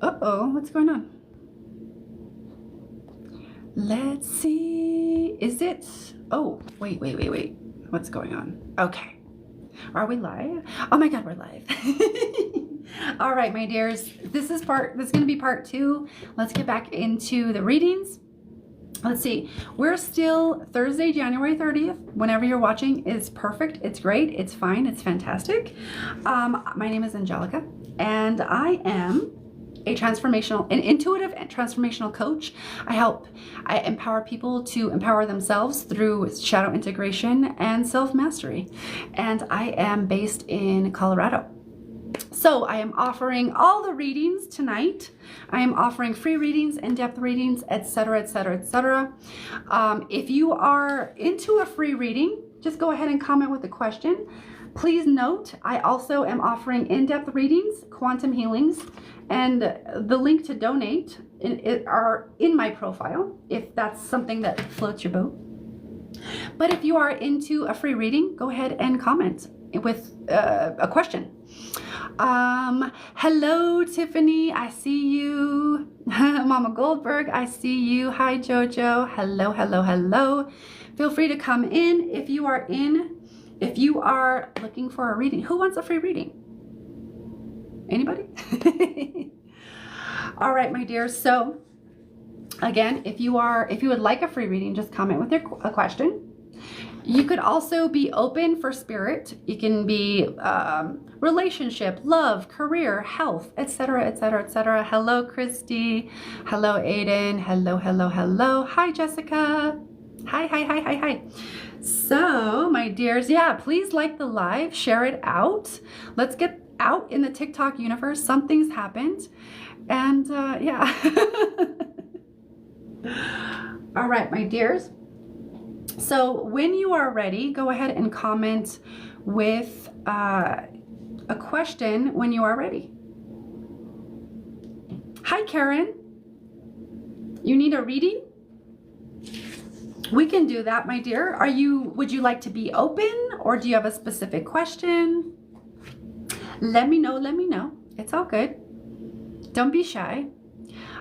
Uh-oh, what's going on? Let's see. Is it? Oh, wait. What's going on? Okay. Are we live? Oh my God, we're live. All right, my dears. This is going to be part 2. Let's get back into the readings. Let's see. We're still Thursday, January 30th. Whenever you're watching is perfect. It's great. It's fine. It's fantastic. My name is Angelica, and I am an intuitive and transformational coach. I empower people to empower themselves through shadow integration and self-mastery. And I am based in Colorado. So I am offering all the readings tonight. I am offering free readings, in-depth readings, etc., etc., etc. If you are into a free reading, just go ahead and comment with a question. Please note, I also am offering in-depth readings, quantum healings, and the link to donate are in my profile, if that's something that floats your boat. But if you are into a free reading, go ahead and comment with a question. Hello, Tiffany. I see you. Mama Goldberg, I see you. Hi, Jojo. Hello, hello, hello. Feel free to come in if you are looking for a reading. Who wants a free reading? Anybody? All right, my dears. So again, if you would like a free reading, just comment with a question. You could also be open for spirit. You can be relationship, love, career, health, etc., etc., etc. Hello, Christy. Hello, Aiden. Hello, hello, hello. Hi, Jessica. Hi. So, my dears, yeah, please like the live, share it out. Let's get out in the TikTok universe. Something's happened. And yeah. All right, my dears. So when you are ready, go ahead and comment with a question when you are ready. Hi, Karen. You need a reading? We can do that, my dear. Would you like to be open, or do you have a specific question? Let me know. It's all good. Don't be shy.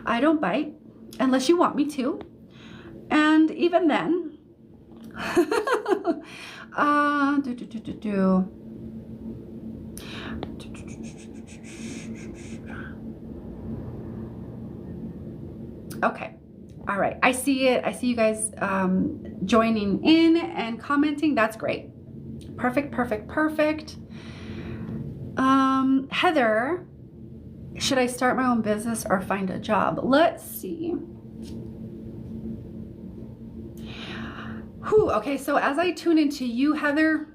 I don't bite unless you want me to. And even then, Okay. All right. I see it. I see you guys joining in and commenting. That's great. Perfect. Heather, should I start my own business or find a job? Let's see. Whew, okay, so as I tune into you, Heather,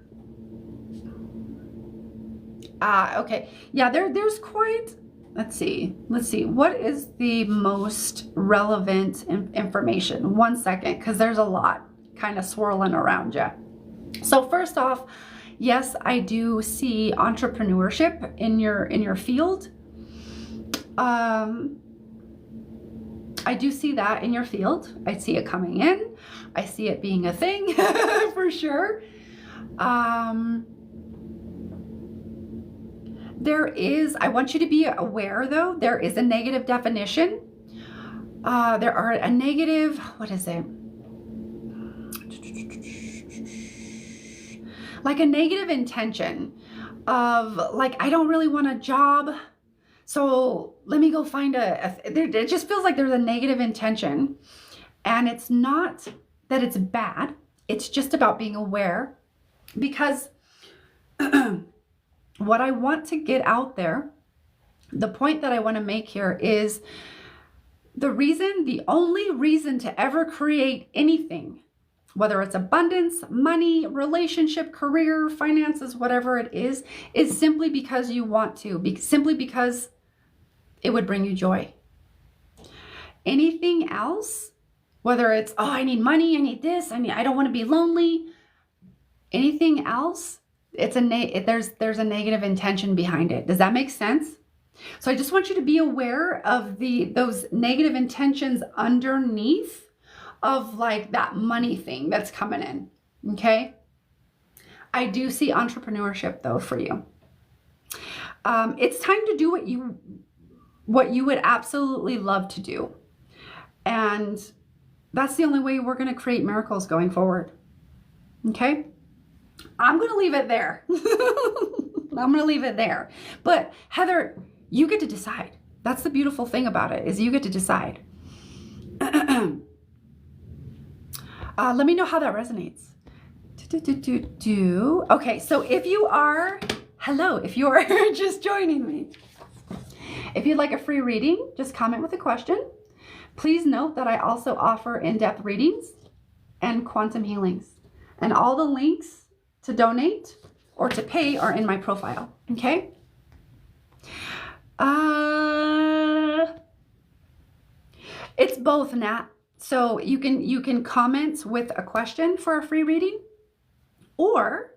okay, yeah, there's quite, let's see, what is the most relevant information? 1 second, because there's a lot kind of swirling around you. So first off, yes, I do see entrepreneurship in your field. I do see that in your field. I see it coming in. I see it being a thing for sure. I want you to be aware though, there is a negative definition. There are a negative, what is it? Like a negative intention of like, I don't really want a job, so let me go find it just feels like there's a negative intention, and it's not that it's bad. It's just about being aware, because what I want to get out there, the point that I want to make here is the only reason to ever create anything, whether it's abundance, money, relationship, career, finances, whatever it is simply because you want to, simply because it would bring you joy. Anything else, whether it's, oh, I need money, I need this, I don't want to be lonely, anything else, there's a negative intention behind it. Does that make sense? So I just want you to be aware of those negative intentions underneath of like that money thing that's coming in. Okay. I do see entrepreneurship though for you. It's time to do what you would absolutely love to do. And that's the only way we're going to create miracles going forward. Okay? I'm going to leave it there. I'm going to leave it there. But Heather, you get to decide. That's the beautiful thing about it, is you get to decide. Let me know how that resonates. Okay, so if you are, hello, if you are just joining me, if you'd like a free reading, just comment with a question. Please note that I also offer in-depth readings and quantum healings. And all the links to donate or to pay are in my profile, okay? It's both, Nat. So you can comment with a question for a free reading, or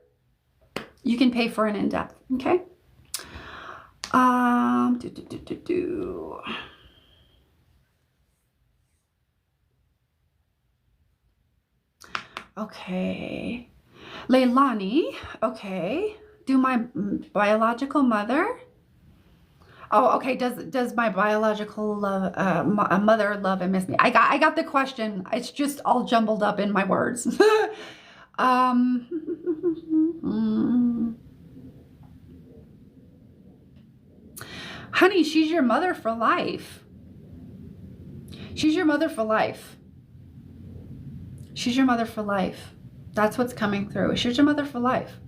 you can pay for an in-depth, okay? Okay. Leilani, okay. Do my biological mother? Oh, okay. Does my biological mother love and miss me? I got the question. It's just all jumbled up in my words. Honey, she's your mother for life. She's your mother for life. She's your mother for life. That's what's coming through. She's your mother for life.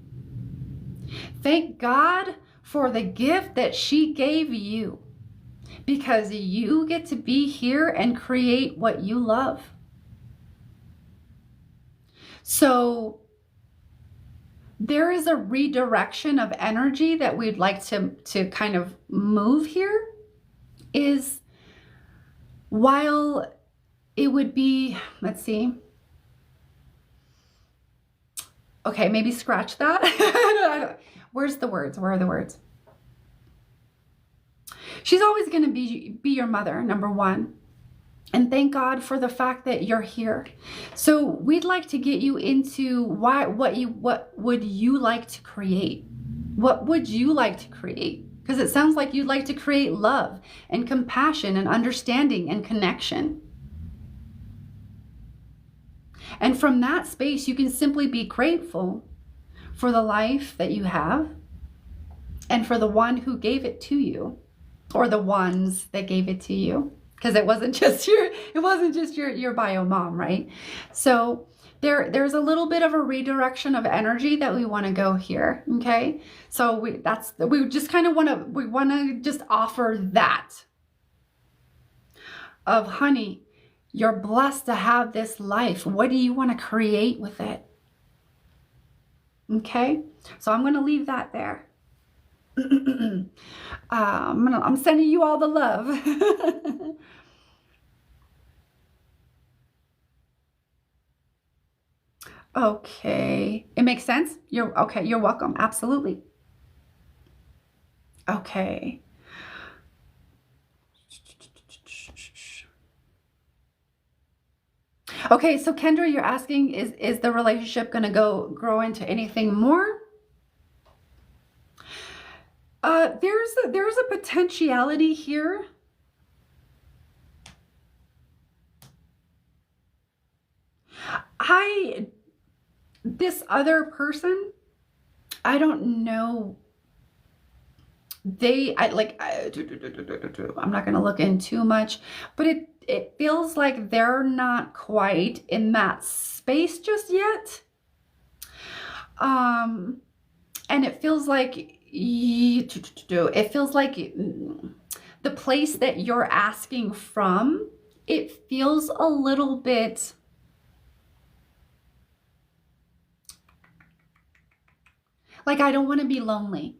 Thank God for the gift that she gave you, because you get to be here and create what you love. So there is a redirection of energy that we'd like to kind of move here. Is while it would be, let's see. Okay, maybe scratch that. Where's the words? Where are the words? She's always going to be your mother, number one. And thank God for the fact that you're here. So we'd like to get you into what would you like to create? What would you like to create? Because it sounds like you'd like to create love and compassion and understanding and connection. And from that space, you can simply be grateful for the life that you have and for the one who gave it to you, or the ones that gave it to you, because it wasn't just your bio mom, right? So there's a little bit of a redirection of energy that we want to go here. Okay, so we just kind of want to just offer that of, honey, you're blessed to have this life. What do you want to create with it? Okay, so I'm going to leave that there. I'm sending you all the love. Okay, it makes sense. You're okay. You're welcome. Absolutely. Okay. Okay, so Kendra, you're asking, is the relationship going to grow into anything more? There's a potentiality here. This other person, I don't know. I'm not going to look in too much, but it feels like they're not quite in that space just yet. And it feels like the place that you're asking from, it feels a little bit like, I don't want to be lonely.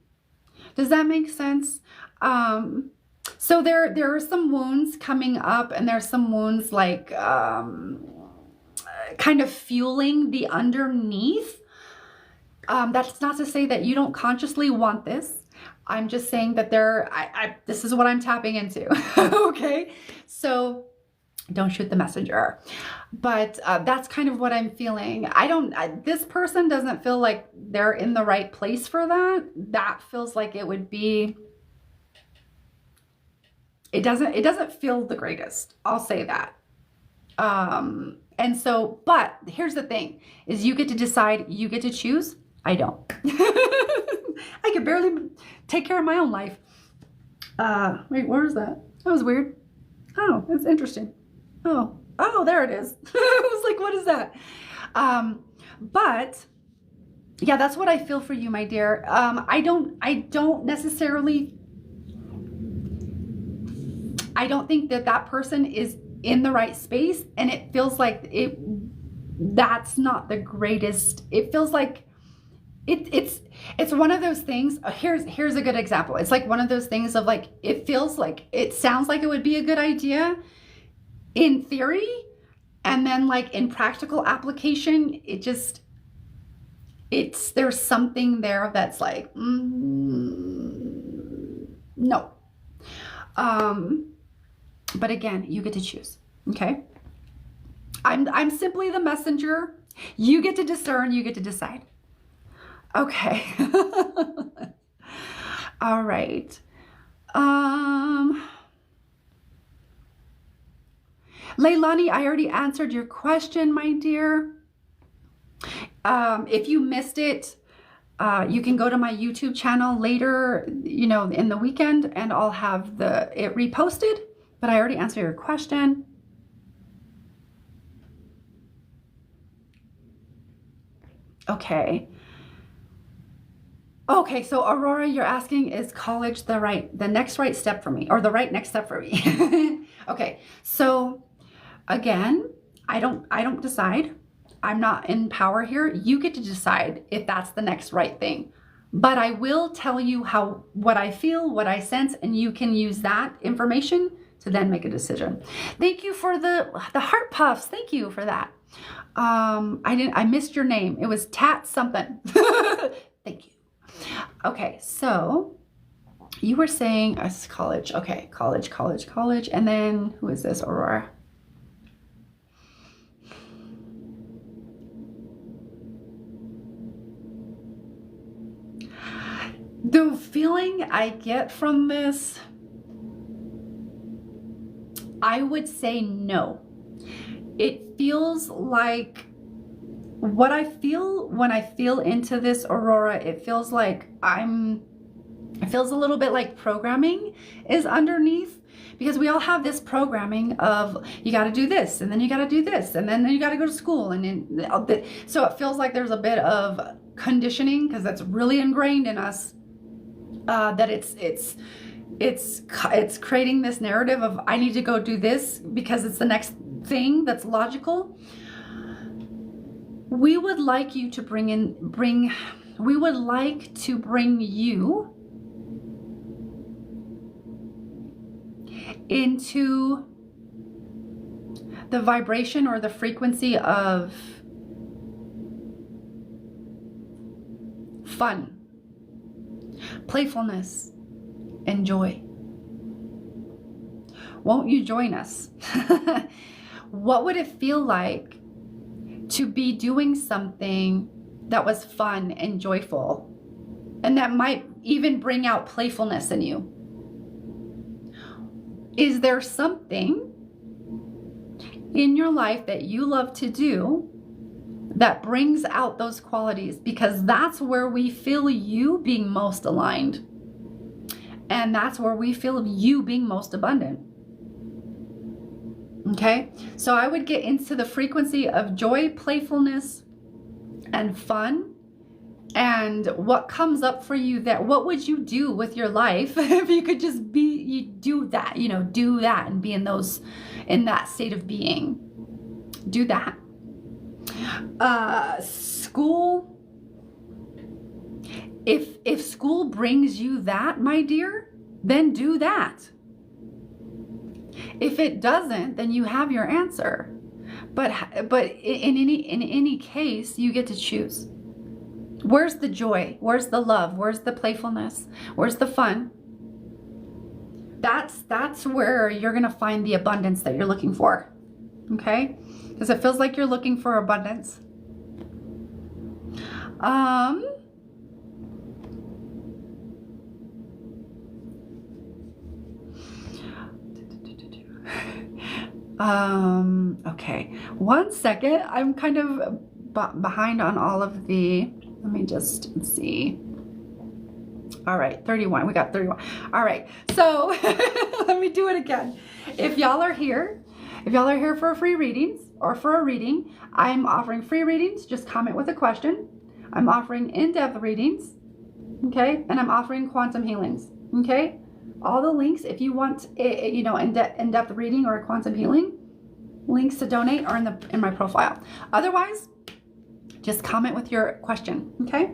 Does that make sense? So there are some wounds coming up, and there's some wounds like kind of fueling the underneath. That's not to say that you don't consciously want this. I'm just saying that this is what I'm tapping into. Okay, so don't shoot the messenger. But that's kind of what I'm feeling. This person doesn't feel like they're in the right place for that. That feels like it would be it doesn't feel the greatest. I'll say that. And so, but here's the thing is you get to decide, you get to choose. I don't. I can barely take care of my own life. Wait, where is that? That was weird. Oh, that's interesting. Oh, there it is. I was like, what is that? But yeah, that's what I feel for you, my dear. I don't necessarily, I don't think that person is in the right space, and it feels like that's not the greatest. It feels like it's one of those things. Here's a good example. It's like one of those things of like, it feels like, it sounds like it would be a good idea in theory, and then like in practical application, there's something there that's like, no. But again, you get to choose. Okay. I'm simply the messenger. You get to discern, you get to decide. Okay. All right. Leilani, I already answered your question, my dear. If you missed it, you can go to my YouTube channel later, in the weekend, and I'll have it reposted, but I already answered your question. Okay. Okay, so Aurora, you're asking, is college the next right step for me, or the right next step for me? Okay, so again, I don't decide. I'm not in power here. You get to decide if that's the next right thing. But I will tell you what I feel, what I sense, and you can use that information to then make a decision. Thank you for the heart puffs. Thank you for that. I missed your name. It was Tat something. Thank you. Okay, so you were saying college. Okay, college. And then who is this? Aurora. The feeling I get from this, I would say no. It feels like what I feel when I feel into this, Aurora, it feels like it feels a little bit like programming is underneath, because we all have this programming of you got to do this, and then you got to do this, and then you got to go to school, and then so it feels like there's a bit of conditioning, because that's really ingrained in us, that it's creating this narrative of I need to go do this because it's the next thing that's logical. We would like you to we would like to bring you into the vibration or the frequency of fun, playfulness, and joy. Won't you join us? What would it feel like to be doing something that was fun and joyful, and that might even bring out playfulness in you? Is there something in your life that you love to do that brings out those qualities? Because that's where we feel you being most aligned, and that's where we feel you being most abundant. Okay, so I would get into the frequency of joy, playfulness, and fun. And what comes up for you, that what would you do with your life if you could just do that, do that and be in that state of being. Do that. School. If school brings you that, my dear, then do that. If it doesn't, then you have your answer. But in any case, you get to choose. Where's the joy? Where's the love? Where's the playfulness? Where's the fun? That's where you're going to find the abundance that you're looking for. Okay? Because it feels like you're looking for abundance. Okay, 1 second. I'm kind of behind on all of the, let me just see. All right, 31, we got 31. All right, so let me do it again. If y'all are here for free readings or for a reading, I'm offering free readings, just comment with a question. I'm offering in-depth readings, okay? And I'm offering quantum healings, okay? All the links, if you want, you know, in-depth reading or a quantum healing, links to donate are in my profile. Otherwise, just comment with your question, okay?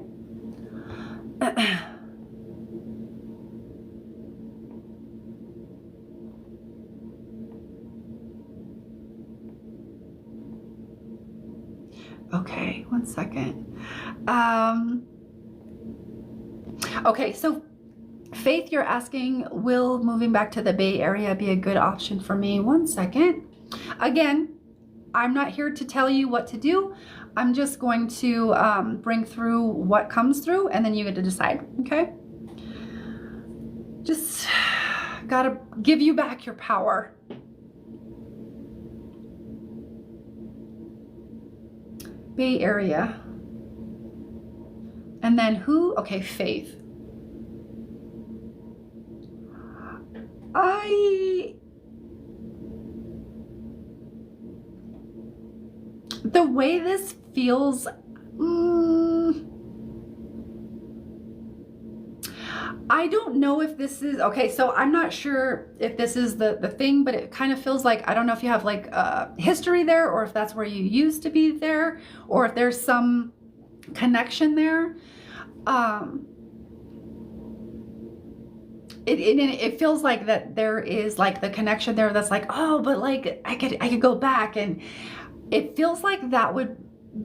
Okay, 1 second. Okay, so Faith, you're asking, will moving back to the Bay Area be a good option for me? 1 second. Again, I'm not here to tell you what to do. I'm just going to bring through what comes through, and then you get to decide, okay? Just gotta give you back your power. Bay Area. And then who? Okay, Faith. The way this feels, I don't know if this is, okay, so I'm not sure if this is the thing, but it kind of feels like, I don't know if you have like history there, or if that's where you used to be there, or if there's some connection there. It feels like that there is like the connection there that's like, oh, but like I could go back, and it feels like that would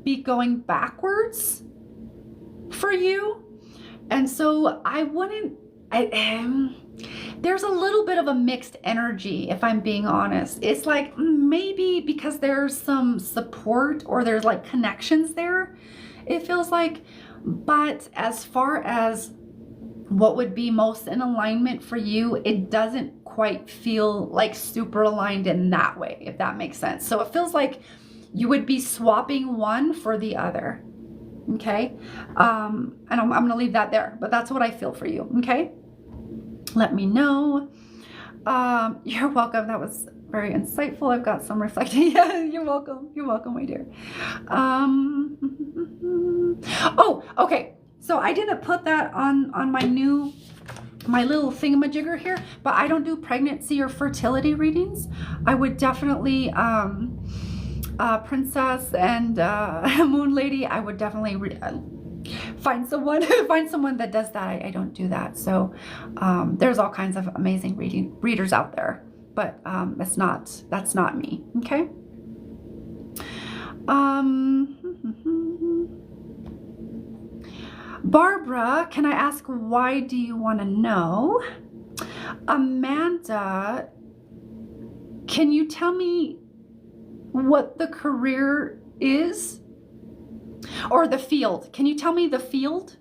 be going backwards for you. And so I wouldn't, there's a little bit of a mixed energy, if I'm being honest. It's like maybe because there's some support or there's like connections there, it feels like. But as far as what would be most in alignment for you, it doesn't quite feel like super aligned in that way, if that makes sense. So it feels like you would be swapping one for the other. Okay, and I'm gonna leave that there, but that's what I feel for you. Okay, let me know. You're welcome. That was very insightful. I've got some reflecting. Yeah, you're welcome. You're welcome, my dear. Oh, okay. So I didn't put that on my little thingamajigger here, but I don't do pregnancy or fertility readings. I would definitely Princess and Moon Lady, I would definitely find someone that does that. I don't do that. So there's all kinds of amazing readers out there, but that's not me. Okay. Barbara, can I ask, why do you want to know? Amanda, can you tell me what the career is, or the field? Can you tell me the field?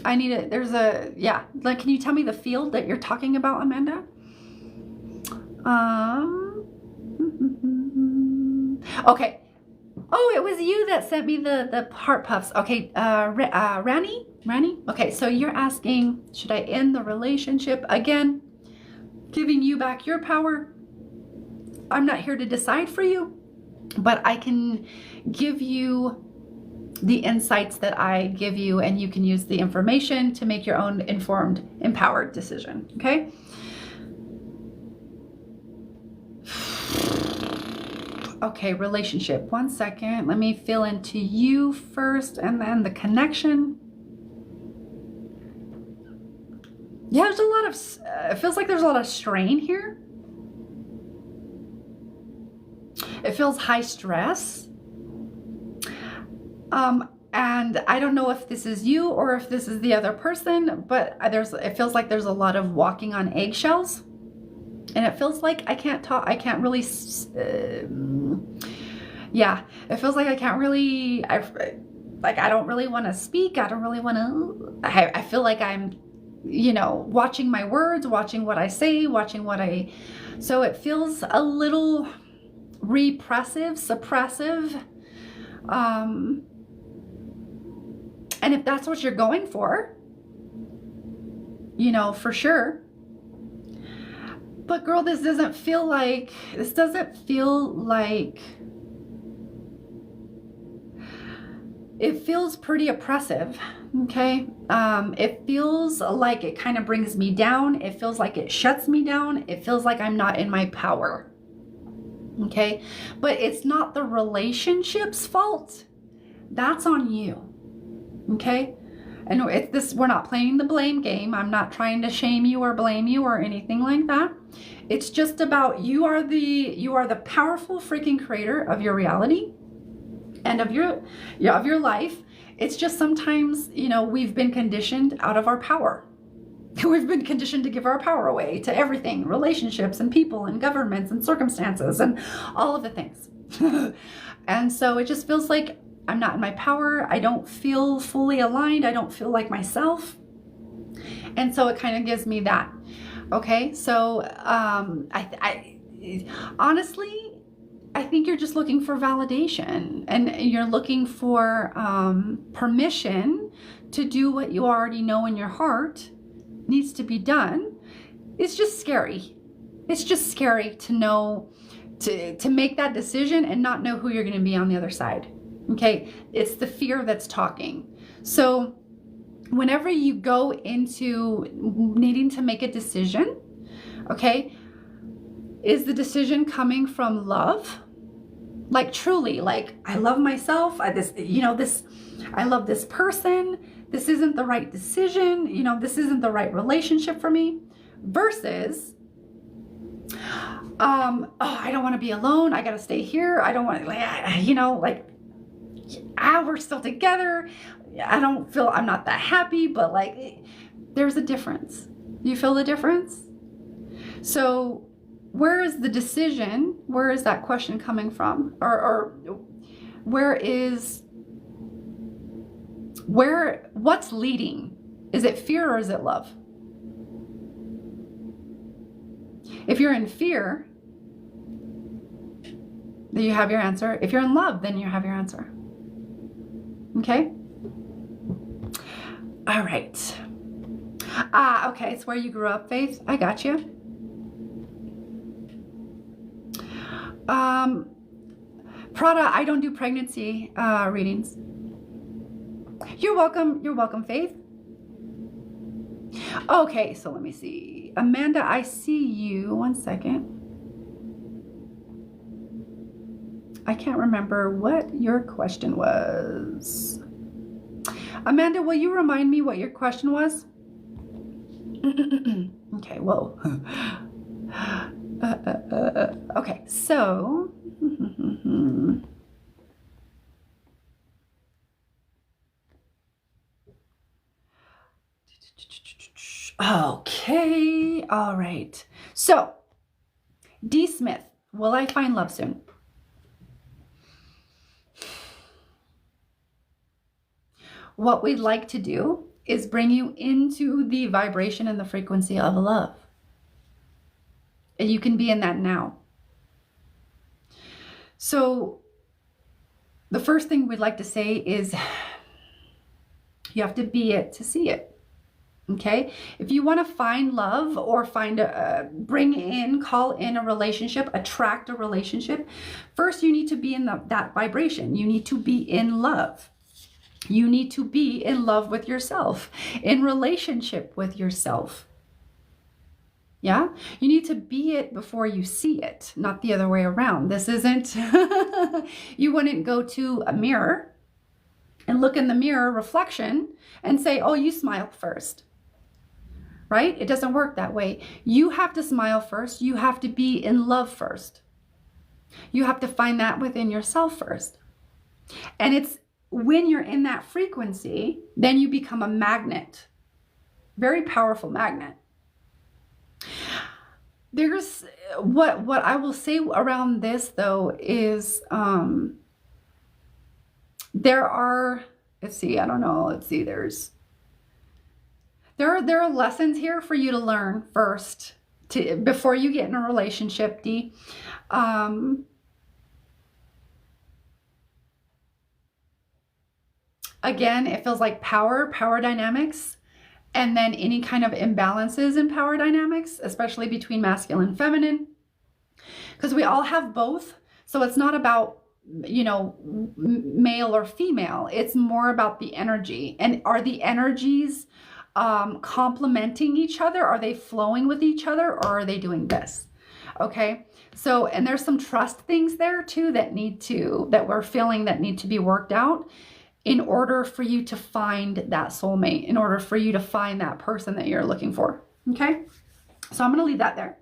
I need it. There's a, yeah, like, can you tell me the field that you're talking about, Amanda? Okay. Oh, it was you that sent me the heart puffs. Okay, Rani? Okay, so you're asking, should I end the relationship? Again, giving you back your power. I'm not here to decide for you, but I can give you the insights that I give you, and you can use the information to make your own informed, empowered decision, okay? Okay, relationship. 1 second. Let me feel into you first, and then the connection. Yeah, there's a lot of, it feels like there's a lot of strain here. It feels high stress. And I don't know if this is you or if this is the other person, but it feels like there's a lot of walking on eggshells. And it feels like I can't talk, I can't really, yeah, it feels like I can't really, I don't really want to speak. I don't really want to, I feel like I'm you know, watching my words, watching what I say, so it feels a little repressive, suppressive. And if that's what you're going for, you know, for sure. But girl, this doesn't feel like, it feels pretty oppressive, okay? It feels like it kind of brings me down. It feels like it shuts me down. It feels like I'm not in my power, okay? But it's not the relationship's fault. That's on you, okay? And we're not playing the blame game. I'm not trying to shame you or blame you or anything like that. It's just about you are the powerful freaking creator of your reality and of your life. It's just sometimes, you know, we've been conditioned out of our power. We've been conditioned to give our power away to everything, relationships and people and governments and circumstances and all of the things. And so it just feels like I'm not in my power. I don't feel fully aligned. I don't feel like myself. And so it kind of gives me that. Okay. So, I honestly, I think you're just looking for validation, and you're looking for permission to do what you already know in your heart needs to be done. It's just scary. It's just scary to know, to make that decision and not know who you're going to be on the other side. Okay, it's the fear that's talking. So whenever you go into needing to make a decision, okay, is the decision coming from love? Like truly, like I love myself, I love this person, this isn't the right decision, you know, this isn't the right relationship for me, versus oh, I don't want to be alone, I gotta stay here, I don't want to, you know, like, we're still together, I'm not that happy, but like there's a difference. You feel the difference? So where is the decision? Where is that question coming from? Or what's leading? Is it fear or is it love? If you're in fear, then you have your answer. If you're in love, then you have your answer. Okay? All right. Okay, it's where you grew up, Faith. I got you. Prada, I don't do pregnancy readings. You're welcome, Faith. Okay, so let me see. Amanda, I see you. One second. I can't remember what your question was. Amanda, will you remind me what your question was? Okay, whoa. Okay, so okay, all right. So, D. Smith, will I find love soon? What we'd like to do is bring you into the vibration and the frequency of love. And you can be in that now. So the first thing we'd like to say is you have to be it to see it. Okay? If you want to find love or call in a relationship, attract a relationship, first you need to be in that vibration. You need to be in love. You need to be in love with yourself, in relationship with yourself. Yeah? You need to be it before you see it, not the other way around. This isn't, you wouldn't go to a mirror and look in the mirror reflection and say, oh, you smile first. Right? It doesn't work that way. You have to smile first. You have to be in love first. You have to find that within yourself first. And it's when you're in that frequency, then you become a magnet. Very powerful magnet. There's what I will say around this though is there are, let's see, I don't know, let's see, There are lessons here for you to learn first before you get in a relationship, D. Again, it feels like power dynamics, and then any kind of imbalances in power dynamics, especially between masculine and feminine, because we all have both. So it's not about, you know, male or female. It's more about the energy. And are the energies complementing each other? Are they flowing with each other, or are they doing this? Okay. So, and there's some trust things there too that we're feeling that need to be worked out in order for you to find that soulmate, in order for you to find that person that you're looking for. Okay. So I'm going to leave that there.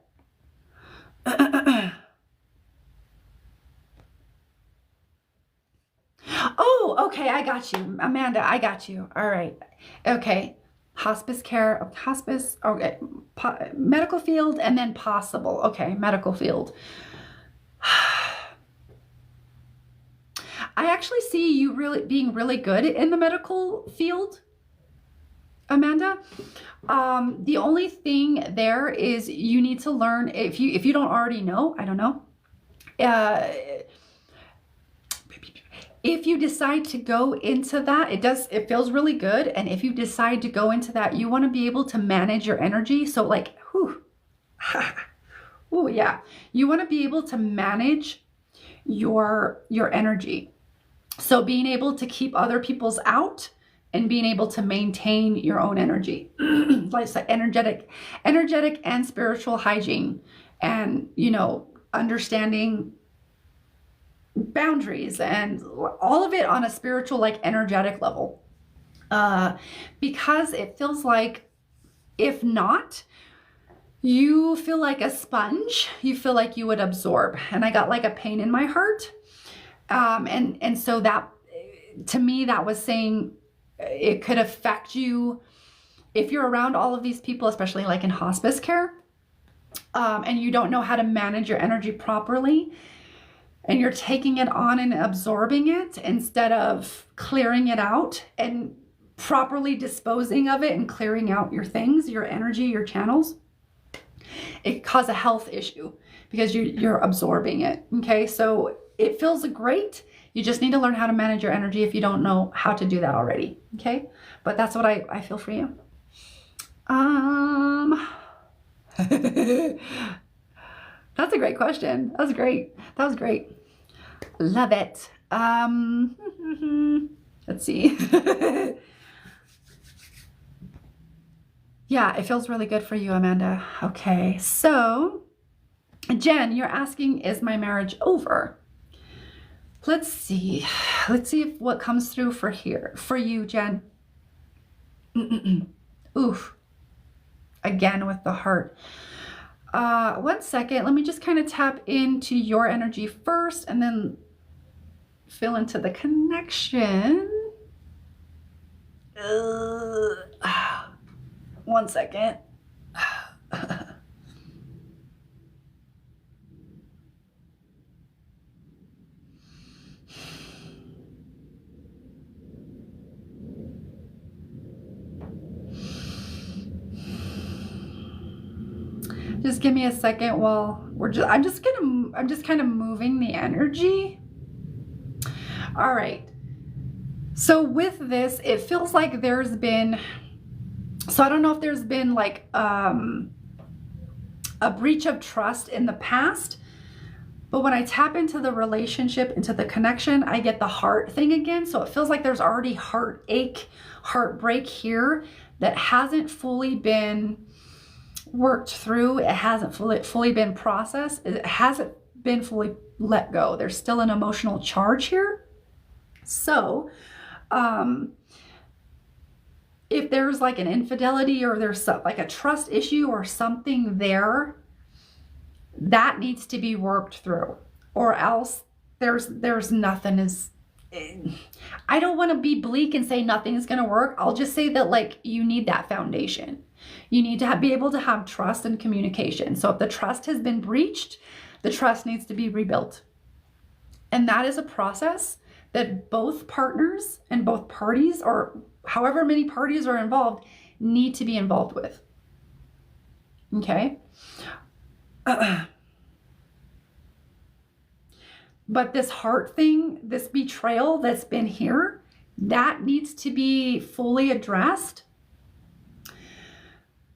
Oh, okay. I got you, Amanda. I got you. All right. Okay. Hospice care, hospice, okay. Medical field, and then possible. Okay. Medical field. I actually see you being really good in the medical field, Amanda. The only thing there is you need to learn, if you don't already know, I don't know. If you decide to go into that, it feels really good. And if you decide to go into that, you want to be able to manage your energy. So like, whew, oh yeah, you want to be able to manage your energy. So being able to keep other people's out and being able to maintain your own energy, like energetic and spiritual hygiene, and, you know, understanding boundaries and all of it on a spiritual, like energetic level. Because it feels like, if not, you feel like a sponge. You feel like you would absorb. And I got like a pain in my heart. And so that, to me, that was saying it could affect you if you're around all of these people, especially like in hospice care, and you don't know how to manage your energy properly, and you're taking it on and absorbing it instead of clearing it out and properly disposing of it and clearing out your things, your energy, your channels. It causes a health issue because you're absorbing it. Okay, so it feels great. You just need to learn how to manage your energy if you don't know how to do that already. Okay, but that's what I feel for you. That's a great question. That was great. That was great. Love it. Let's see. Yeah, it feels really good for you, Amanda. Okay, so Jen, you're asking, is my marriage over? Let's see. Let's see if what comes through for you, Jen. Oof. Again with the heart. 1 second. Let me just kind of tap into your energy first and then feel into the connection. 1 second. Just give me a second while I'm just kind of moving the energy. All right. So with this, it feels like there's been, so I don't know if there's been like a breach of trust in the past, but when I tap into the relationship, into the connection, I get the heart thing again. So it feels like there's already heartache, heartbreak here that hasn't fully been worked through. It hasn't fully been processed. It hasn't been fully let go. There's still an emotional charge here. So if there's like an infidelity or there's like a trust issue or something there, that needs to be worked through, or else there's nothing is, I don't want to be bleak and say nothing is going to work. I'll just say that like you need that foundation. You need to be able to have trust and communication. So if the trust has been breached, the trust needs to be rebuilt. And that is a process that both partners and both parties, or however many parties are involved, need to be involved with. Okay. But this heart thing, this betrayal that's been here, that needs to be fully addressed.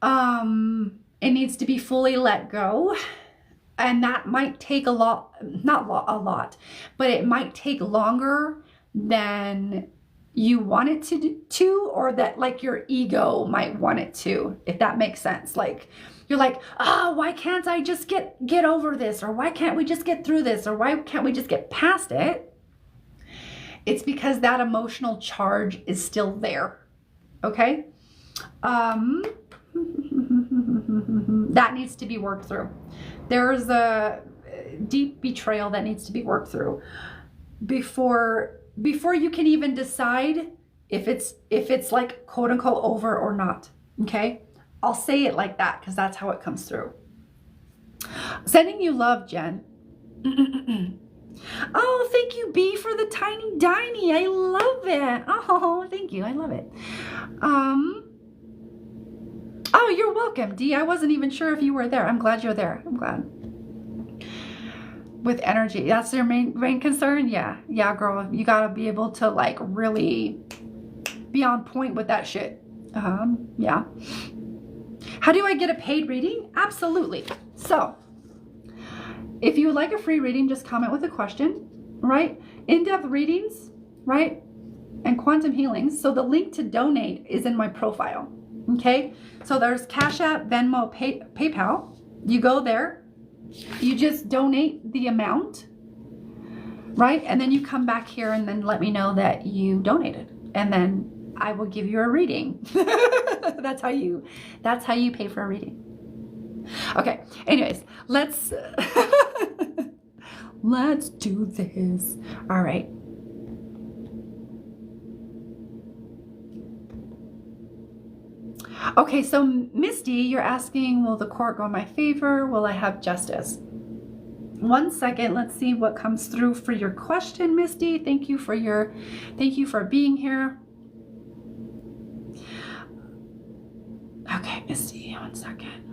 It needs to be fully let go. And that might take a lot, not a lot, but it might take longer than you want it to, or that like your ego might want it to, if that makes sense. Like you're like, oh, why can't I just get over this? Or why can't we just get through this? Or why can't we just get past it? It's because that emotional charge is still there. Okay. That needs to be worked through. There's a deep betrayal that needs to be worked through before you can even decide if it's like quote unquote over or not. Okay. I'll say it like that because that's how it comes through. Sending you love, Jen. Oh, thank you, B, for the tiny diny. I love it. Oh, thank you. I love it. Oh, you're welcome, D. I wasn't even sure if you were there. I'm glad you're there. I'm glad. With energy, that's your main concern? Yeah. Yeah, girl. You got to be able to like really be on point with that shit. Yeah. How do I get a paid reading? Absolutely. So if you would like a free reading, just comment with a question, right? In-depth readings, right? And quantum healings. So the link to donate is in my profile. Okay. So there's Cash App, Venmo, PayPal. You go there, you just donate the amount, right? And then you come back here and then let me know that you donated. And then I will give you a reading. That's how you pay for a reading. Okay. Anyways, let's do this. All right. Okay, so Misty, you're asking, will the court go in my favor? Will I have justice? 1 second, let's see what comes through for your question, Misty. Thank you for being here. Okay, Misty, 1 second.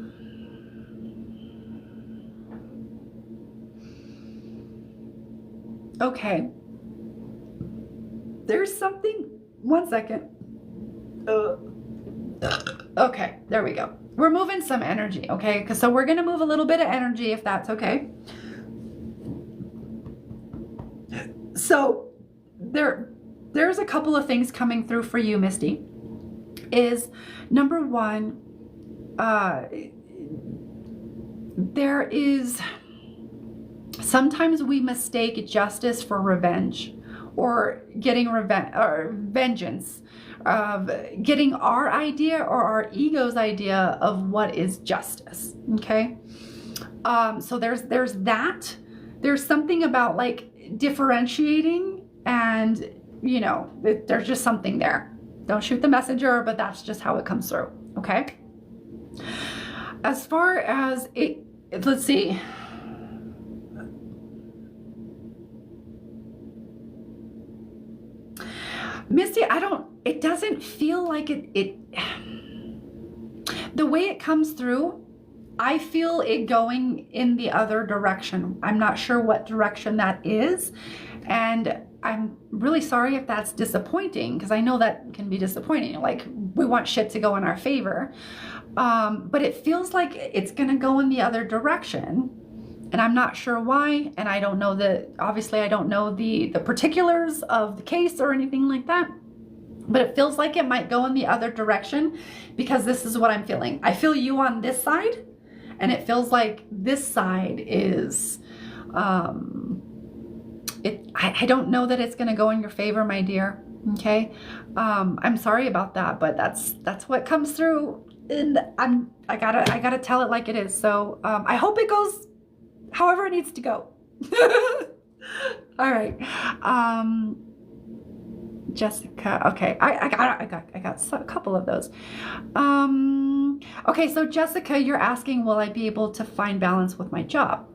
Okay. There's something, 1 second. Okay, there we go. We're moving some energy, okay? So we're going to move a little bit of energy if that's okay. So there's a couple of things coming through for you, Misty. Is number one, there is sometimes we mistake justice for revenge or getting vengeance. Of getting our idea or our ego's idea of what is justice. Okay. So there's that. There's something about like differentiating and, you know, there's just something there. Don't shoot the messenger, but that's just how it comes through. Okay. As far as it, let's see. Misty, it doesn't feel like it, the way it comes through, I feel it going in the other direction. I'm not sure what direction that is. And I'm really sorry if that's disappointing, because I know that can be disappointing. Like we want shit to go in our favor. But it feels like it's going to go in the other direction. And I'm not sure why. And I don't know obviously I don't know the particulars of the case or anything like that. But it feels like it might go in the other direction because this is what I'm feeling. I feel you on this side, and it feels like this side is, I don't know that it's going to go in your favor, my dear. Okay. I'm sorry about that, but that's what comes through, and I gotta tell it like it is. So, I hope it goes however it needs to go. All right. Jessica. Okay. I got a couple of those. Okay. So Jessica, you're asking, will I be able to find balance with my job?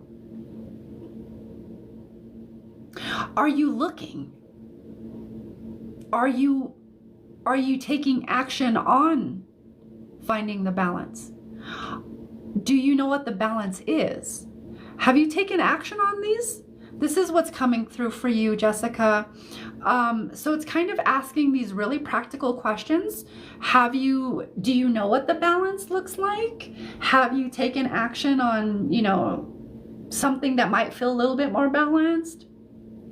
Are you looking? Are you taking action on finding the balance? Do you know what the balance is? Have you taken action on these? This is what's coming through for you, Jessica. So it's kind of asking these really practical questions. Do you know what the balance looks like? Have you taken action on, something that might feel a little bit more balanced?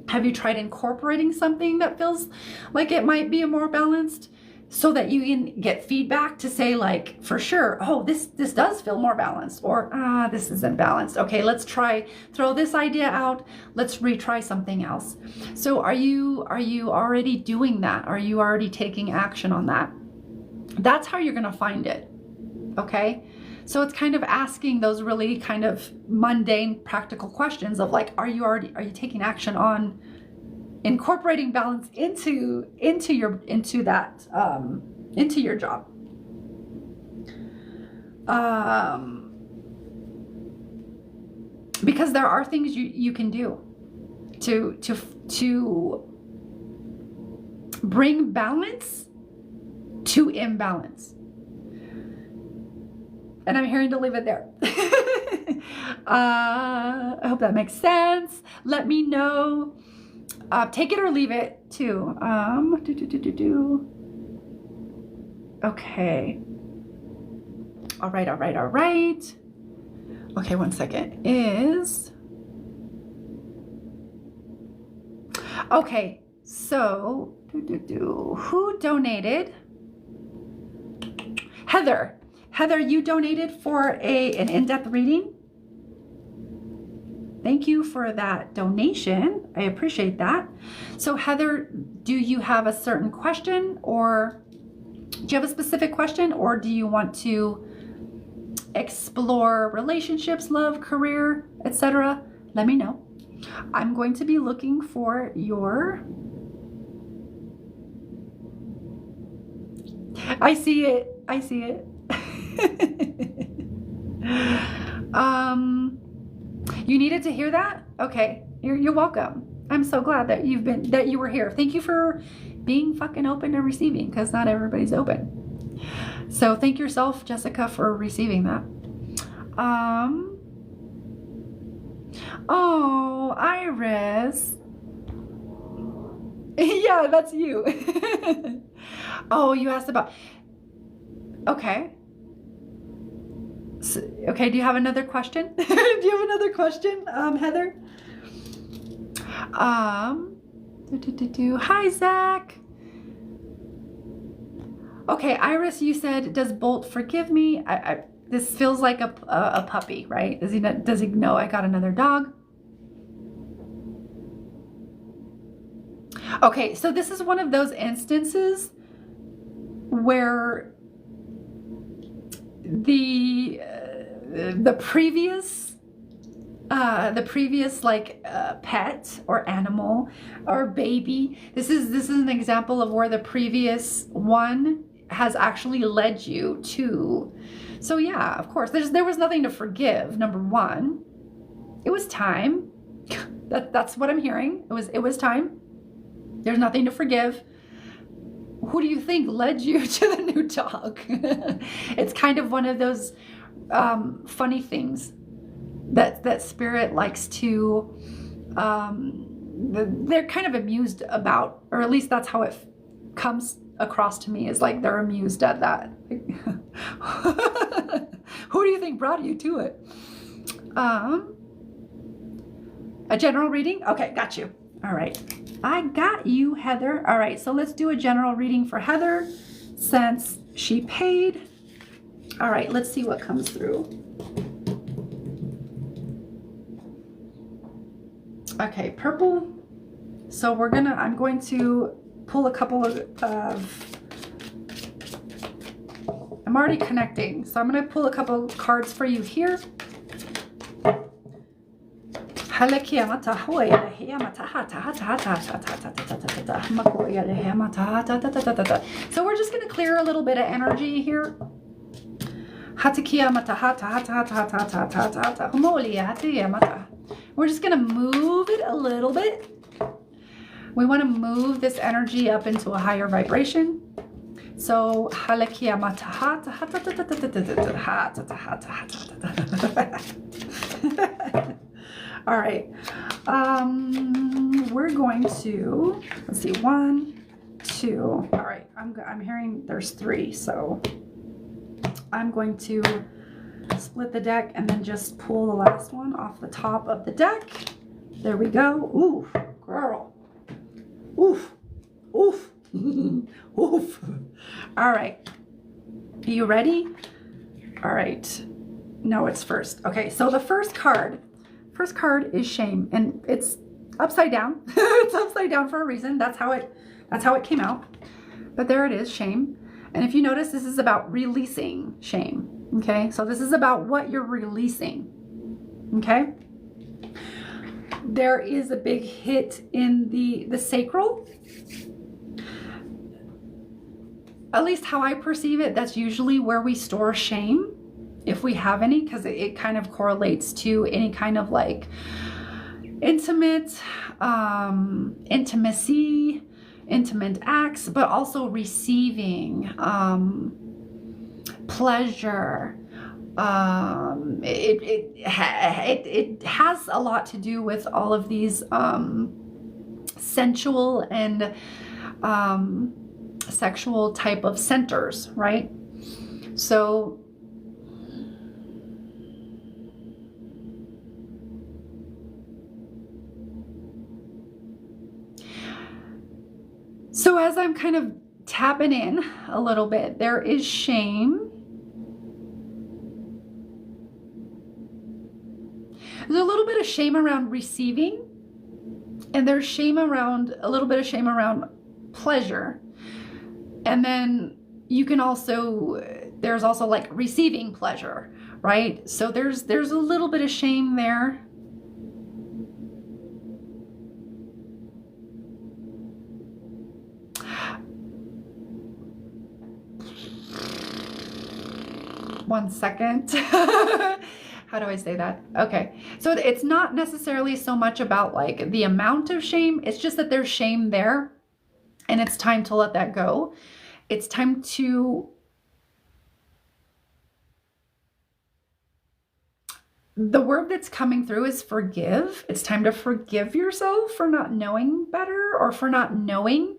Have you tried incorporating something that feels like it might be more balanced, so that you can get feedback to say, like, for sure, oh, this does feel more balanced, or this isn't balanced. Okay, let's throw this idea out. Let's retry something else. So are you already doing that? Are you already taking action on that? That's how you're going to find it. Okay? So it's kind of asking those really kind of mundane, practical questions of like, are you taking action on incorporating balance into your job? Because there are things you can do to bring balance to imbalance. And I'm hearing to leave it there. I hope that makes sense. Let me know. Take it or leave it too. Okay. All right. Okay, one second. Okay, so who donated? Heather, you donated for an in-depth reading. Thank you for that donation. I appreciate that. So Heather, do you have a certain question, or do you have a specific question, or do you want to explore relationships, love, career, etc.? Let me know. I'm going to be looking for your... I see it. You needed to hear that? Okay, you're welcome. I'm so glad that you were here. Thank you for being fucking open to receiving, because not everybody's open. So thank yourself, Jessica, for receiving that. Oh, Iris. Yeah, that's you. Oh, you asked about... Okay. So, okay, do you have another question? Do you have another question, Heather? Hi, Zach. Okay, Iris, you said, does Bolt forgive me? This feels like a puppy, right? Does he know I got another dog? Okay, so this is one of those instances where the previous like pet or animal or baby, this is an example of where the previous one has actually led you to. So yeah, of course, there was nothing to forgive. Number one, it was time. That's what I'm hearing. It was time. There's nothing to forgive. Who do you think led you to the new dog? It's kind of one of those funny things that spirit likes to, they're kind of amused about, or at least that's how it comes across to me, is like they're amused at that. Who do you think brought you to it? A general reading? Okay, got you. All right. I got you, Heather. All right, so let's do a general reading for Heather since she paid. All right, let's see what comes through. Okay, purple. So I'm going to pull a couple of I'm already connecting. So I'm going to pull a couple cards for you here. So we're just going to clear a little bit of energy here. We're just going to move it a little bit. We want to move this energy up into a higher vibration. So all right. We're going to, let's see, 1, 2. All right. I'm hearing there's 3. So I'm going to split the deck and then just pull the last one off the top of the deck. There we go. Ooh, girl. Oof. Oof. Oof. All right. Are you ready? All right. No, it's first. Okay, so the first card is shame, and it's upside down. It's upside down for a reason. That's how it came out. But there it is, shame. And if you notice, this is about releasing shame. Okay, so this is about what you're releasing. Okay. There is a big hit in the sacral. At least how I perceive it, that's usually where we store shame, if we have any, because it kind of correlates to any kind of like intimate, intimacy, intimate acts, but also receiving, pleasure. It has a lot to do with all of these sensual and sexual type of centers, right? So as I'm kind of tapping in a little bit, there is shame. There's a little bit of shame around receiving, and there's shame around, a little bit of shame around pleasure. And then you can also, there's also like receiving pleasure, right? So there's a little bit of shame there. One second. How do I say that? Okay. So it's not necessarily so much about like the amount of shame. It's just that there's shame there, and it's time to let that go. It's time to, the word that's coming through is forgive. It's time to forgive yourself for not knowing better, or for not knowing.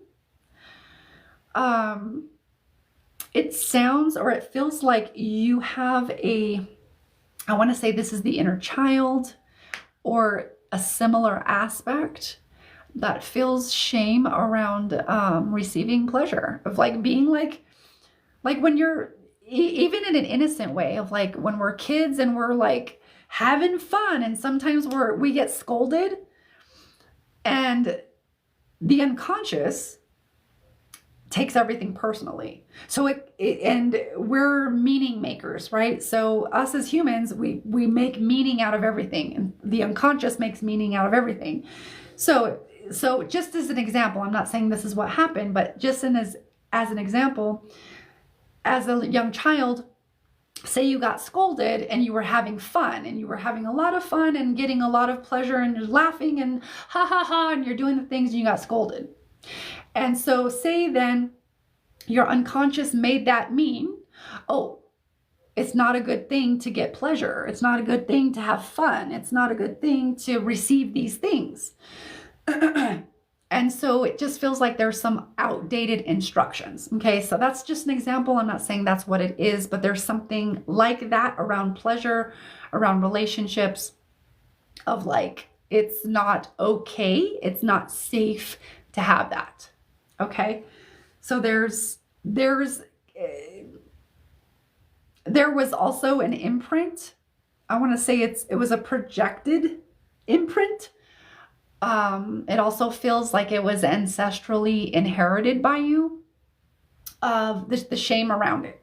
It sounds, or it feels like you have I want to say this is the inner child, or a similar aspect that feels shame around receiving pleasure, of like being like when you're, even in an innocent way, of like when we're kids and we're like having fun, and sometimes we get scolded, and the unconscious takes everything personally. So and we're meaning makers, right? So us as humans, we make meaning out of everything, and the unconscious makes meaning out of everything. So just as an example, I'm not saying this is what happened, but just as an example, as a young child, say you got scolded and you were having fun, and you were having a lot of fun and getting a lot of pleasure, and you're laughing and ha ha ha, and you're doing the things, and you got scolded. And so say then your unconscious made that mean, oh, it's not a good thing to get pleasure. It's not a good thing to have fun. It's not a good thing to receive these things. And so it just feels like there's some outdated instructions. Okay, so that's just an example. I'm not saying that's what it is, but there's something like that around pleasure, around relationships, of like, it's not okay. It's not safe to have that. Okay. So there was also an imprint. I want to say it was a projected imprint. It also feels like it was ancestrally inherited by you, of the shame around it.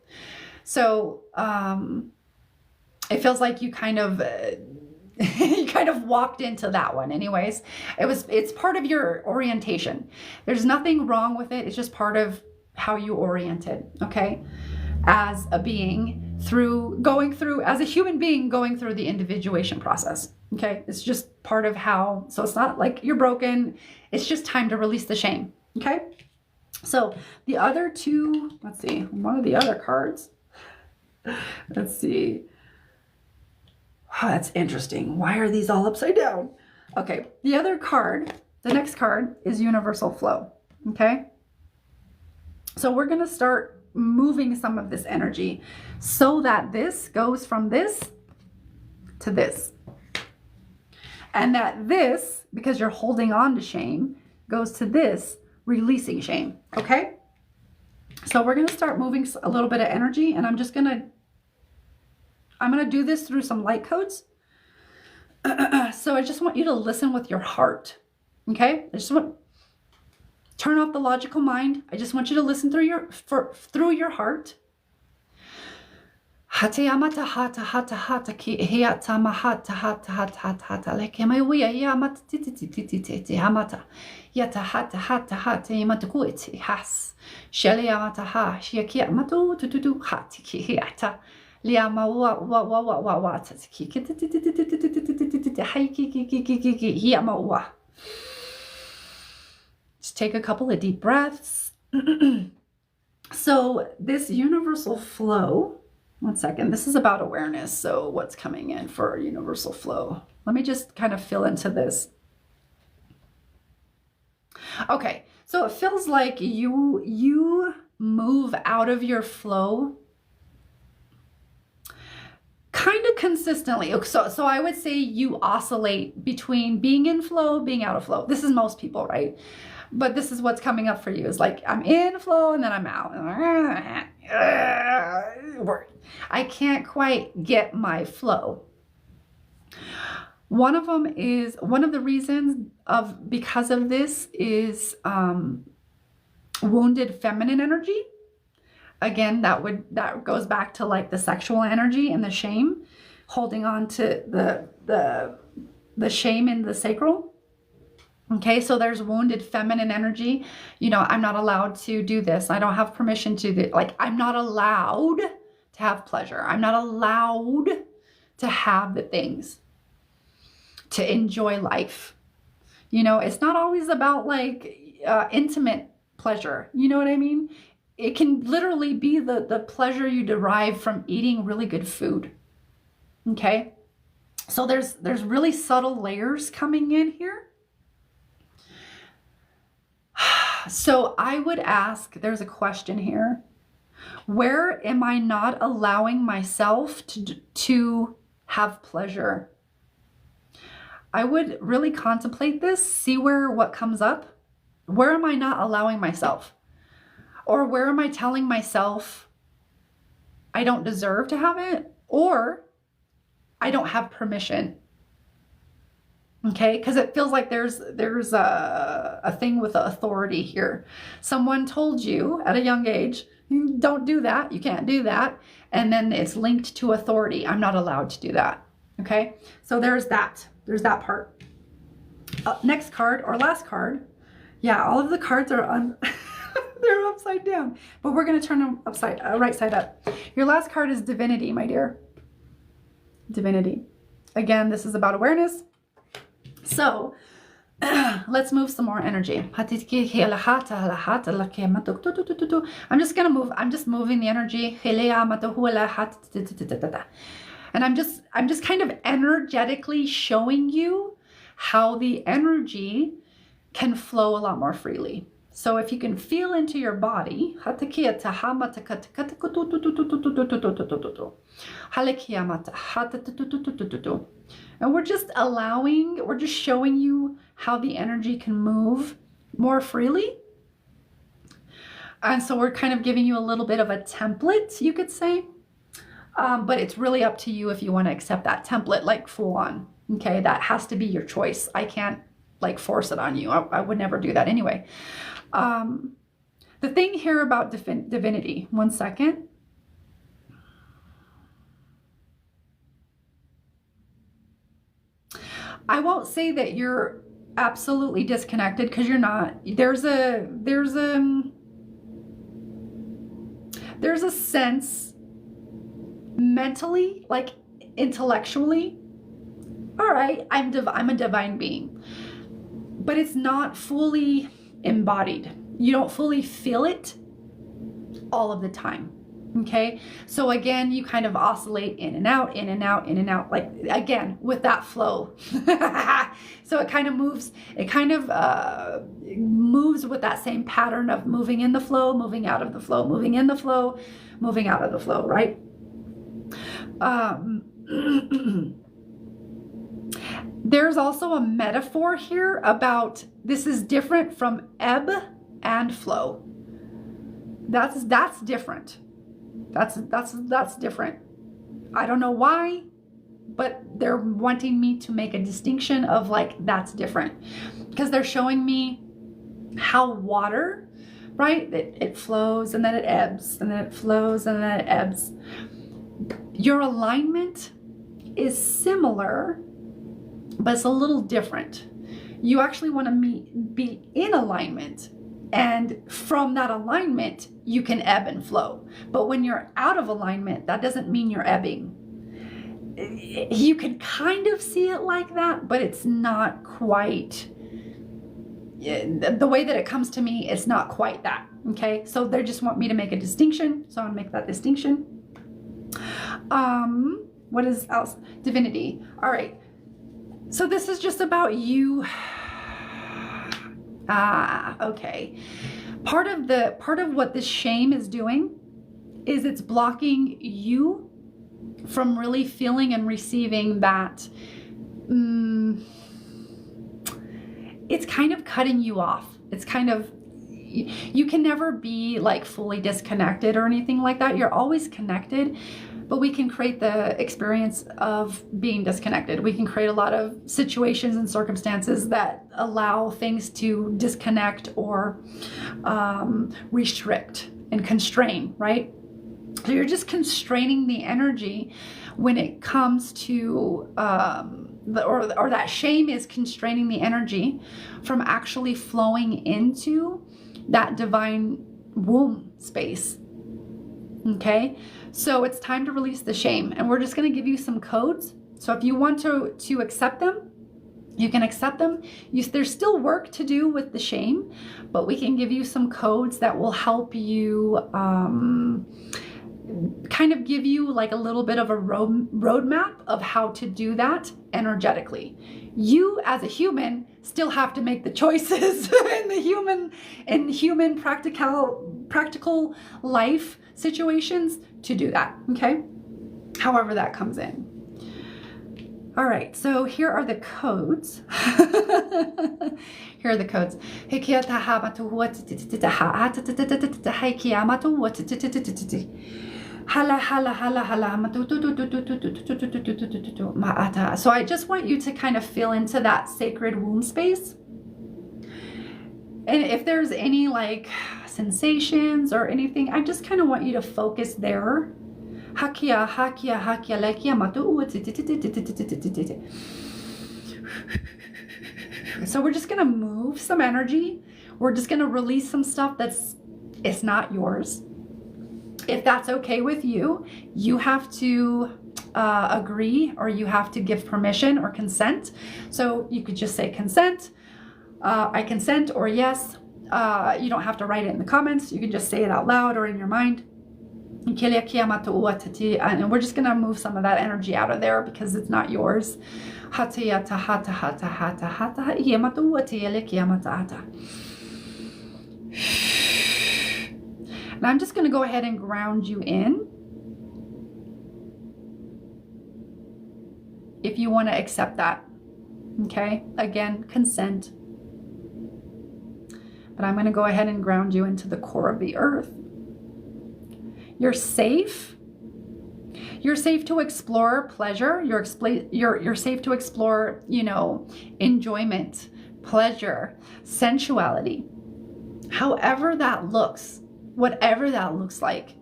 So, it feels like you kind of, you kind of walked into that one. Anyways, it's part of your orientation. There's nothing wrong with it. It's just part of how you oriented. Okay. As a being, as a human being going through the individuation process. Okay. It's just part of how, so it's not like you're broken. It's just time to release the shame. Okay. So the other two, let's see, one of the other cards. Let's see. Oh, that's interesting. Why are these all upside down? Okay, the other card, the next card is Universal Flow. Okay. So we're going to start moving some of this energy so that this goes from this to this. And that this, because you're holding on to shame, goes to this, releasing shame. Okay? So we're going to start moving a little bit of energy, and I'm going to do this through some light codes. So I just want you to listen with your heart. Okay? I just want turn off the logical mind. I just want you to listen through your heart. Hatayamata hata hata hata ki hiata mahata hata hata hata hata like my we yamata titi hamata yata hata hata hata yamata kuiti has shele yamata ha shiakia matu tutu hati ki hiata liama wa ki hi yama wa. Just take a couple of deep breaths. So this universal flow, one second, this is about awareness. So what's coming in for universal flow? Let me just kind of fill into this. Okay, so it feels like you move out of your flow kind of consistently. So I would say you oscillate between being in flow, being out of flow. This is most people, right? But this is what's coming up for you is like, I'm in flow and then I'm out. I can't quite get my flow. One of the reasons because of this is wounded feminine energy. Again, that goes back to like the sexual energy and the shame, holding on to the shame in the sacral. Okay, so there's wounded feminine energy. You know, I'm not allowed to do this. I don't have permission to do, like, I'm not allowed to have pleasure. I'm not allowed to have the things, to enjoy life. You know, it's not always about like intimate pleasure. You know what I mean? It can literally be the pleasure you derive from eating really good food. Okay, so there's really subtle layers coming in here. So I would ask, there's a question here. Where am I not allowing myself to have pleasure? I would really contemplate this, see what comes up. Where am I not allowing myself? Or where am I telling myself I don't deserve to have it? Or I don't have permission? Okay, because it feels like there's a thing with authority here. Someone told you at a young age, don't do that, you can't do that. And then it's linked to authority. I'm not allowed to do that. Okay, so there's that part. Next card or last card. Yeah, all of the cards are they're upside down, but we're going to turn them right side up. Your last card is Divinity, my dear. Divinity. Again, this is about awareness. So let's move some more energy. I'm just going to move. I'm just moving the energy. And I'm just kind of energetically showing you how the energy can flow a lot more freely. So if you can feel into your body, and we're just showing you how the energy can move more freely. And so we're kind of giving you a little bit of a template, you could say. But it's really up to you if you want to accept that template, like full on. Okay, that has to be your choice. I can't like force it on you. I would never do that anyway. The thing here about divinity, one second. I won't say that you're absolutely disconnected, because you're not. There's a sense mentally, like intellectually, all right, I'm a divine being, but it's not fully embodied. you don't fully feel it all of the time. Okay, so again, you kind of oscillate in and out, in and out, in and out, like again with that flow. So it kind of moves, moves with that same pattern of moving in the flow, moving out of the flow, moving in the flow, moving out of the flow, right? There's also a metaphor here about this is different from ebb and flow. That's different. That's different. I don't know why, but they're wanting me to make a distinction of like, that's different, because they're showing me how water, right? It flows and then it ebbs and then it flows and then it ebbs. Your alignment is similar, but it's a little different. You actually want to be in alignment. And from that alignment, you can ebb and flow. But when you're out of alignment, that doesn't mean you're ebbing. You can kind of see it like that, but it's not quite, the way that it comes to me, it's not quite that. Okay, so they just want me to make a distinction. So I'm gonna make that distinction. What is else? Divinity. All right. So this is just about you. Okay. Part of what this shame is doing is it's blocking you from really feeling and receiving that. It's kind of cutting you off. It's kind of, you can never be like fully disconnected or anything like that. You're always connected, but we can create the experience of being disconnected. We can create a lot of situations and circumstances that allow things to disconnect or restrict and constrain, right? So you're just constraining the energy when it comes to, or that shame is constraining the energy from actually flowing into that divine womb space. Okay, so it's time to release the shame, and we're just going to give you some codes. So if you want to accept them, you can accept them. There's still work to do with the shame, but we can give you some codes that will help you kind of give you like a little bit of a roadmap of how to do that energetically. You as a human still have to make the choices in human practical life situations to do that, okay? However that comes in. All right, so here are the codes. Here are the codes. So I just want you to kind of feel into that sacred womb space. And if there's any like sensations or anything, I just kind of want you to focus there. So we're just going to move some energy. We're just going to release some stuff it's not yours. If that's okay with you, you have to agree, or you have to give permission or consent. So you could just say consent, I consent, or yes. You don't have to write it in the comments. You can just say it out loud or in your mind. And we're just going to move some of that energy out of there because it's not yours. And I'm just going to go ahead and ground you in. If you want to accept that. Okay? Again, consent. But I'm going to go ahead and ground you into the core of the earth. You're safe. You're safe to explore pleasure. You're safe to explore, enjoyment, pleasure, sensuality. However that looks, whatever that looks like.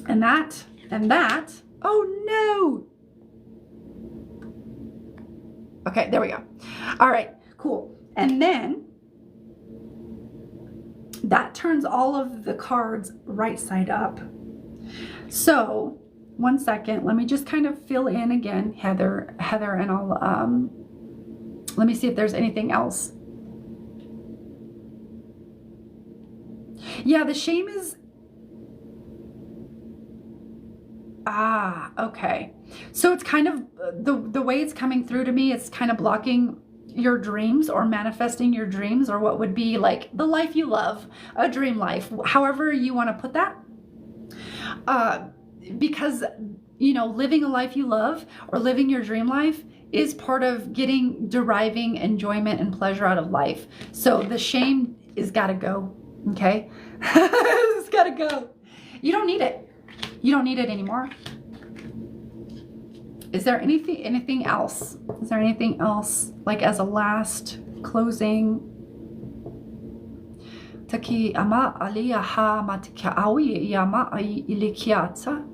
And that, oh no. Okay, there we go. All right, cool. And then that turns all of the cards right side up. So one second. Let me just kind of fill in again, Heather, and I'll, let me see if there's anything else. Yeah, the shame is, okay. So it's kind of, the way it's coming through to me, it's kind of blocking your dreams or manifesting your dreams, or what would be like the life you love, a dream life, however you want to put that. Because, you know, living a life you love or living your dream life is part of deriving enjoyment and pleasure out of life. So the shame is gotta go. Okay. It's gotta go. You don't need it. You don't need it anymore. Is there anything else? Is there anything else, like as a last closing? Taki ama aliyaha matika awi yama ilikiata.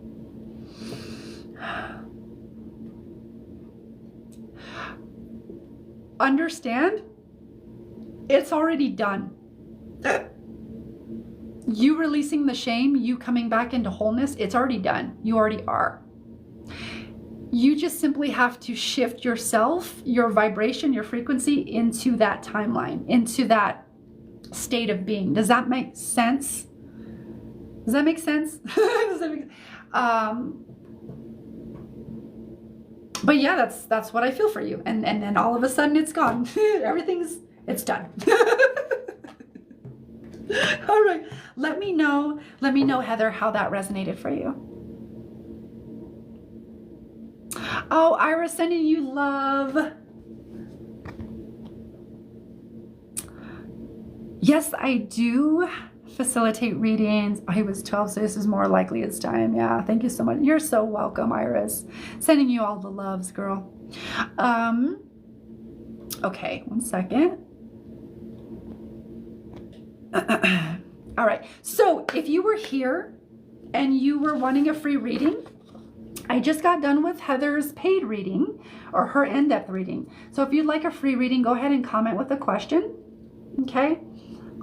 Understand? It's already done. You releasing the shame, you coming back into wholeness, it's already done. You already are. You just simply have to shift yourself, your vibration, your frequency into that timeline, into that state of being. Does that make sense? Does that make sense? Does that make, but yeah, that's what I feel for you. And then all of a sudden it's gone. It's done. All right. Let me know, Heather, how that resonated for you. Oh, Iris, sending you love. Yes, I do facilitate readings. I was 12, so this is more likely it's time. Yeah, thank you so much. You're so welcome, Iris. Sending you all the loves, girl. Okay, one second. All right, so if you were here and you were wanting a free reading, I just got done with Heather's paid reading, or her in-depth reading. So if you'd like a free reading, go ahead and comment with a question. Okay.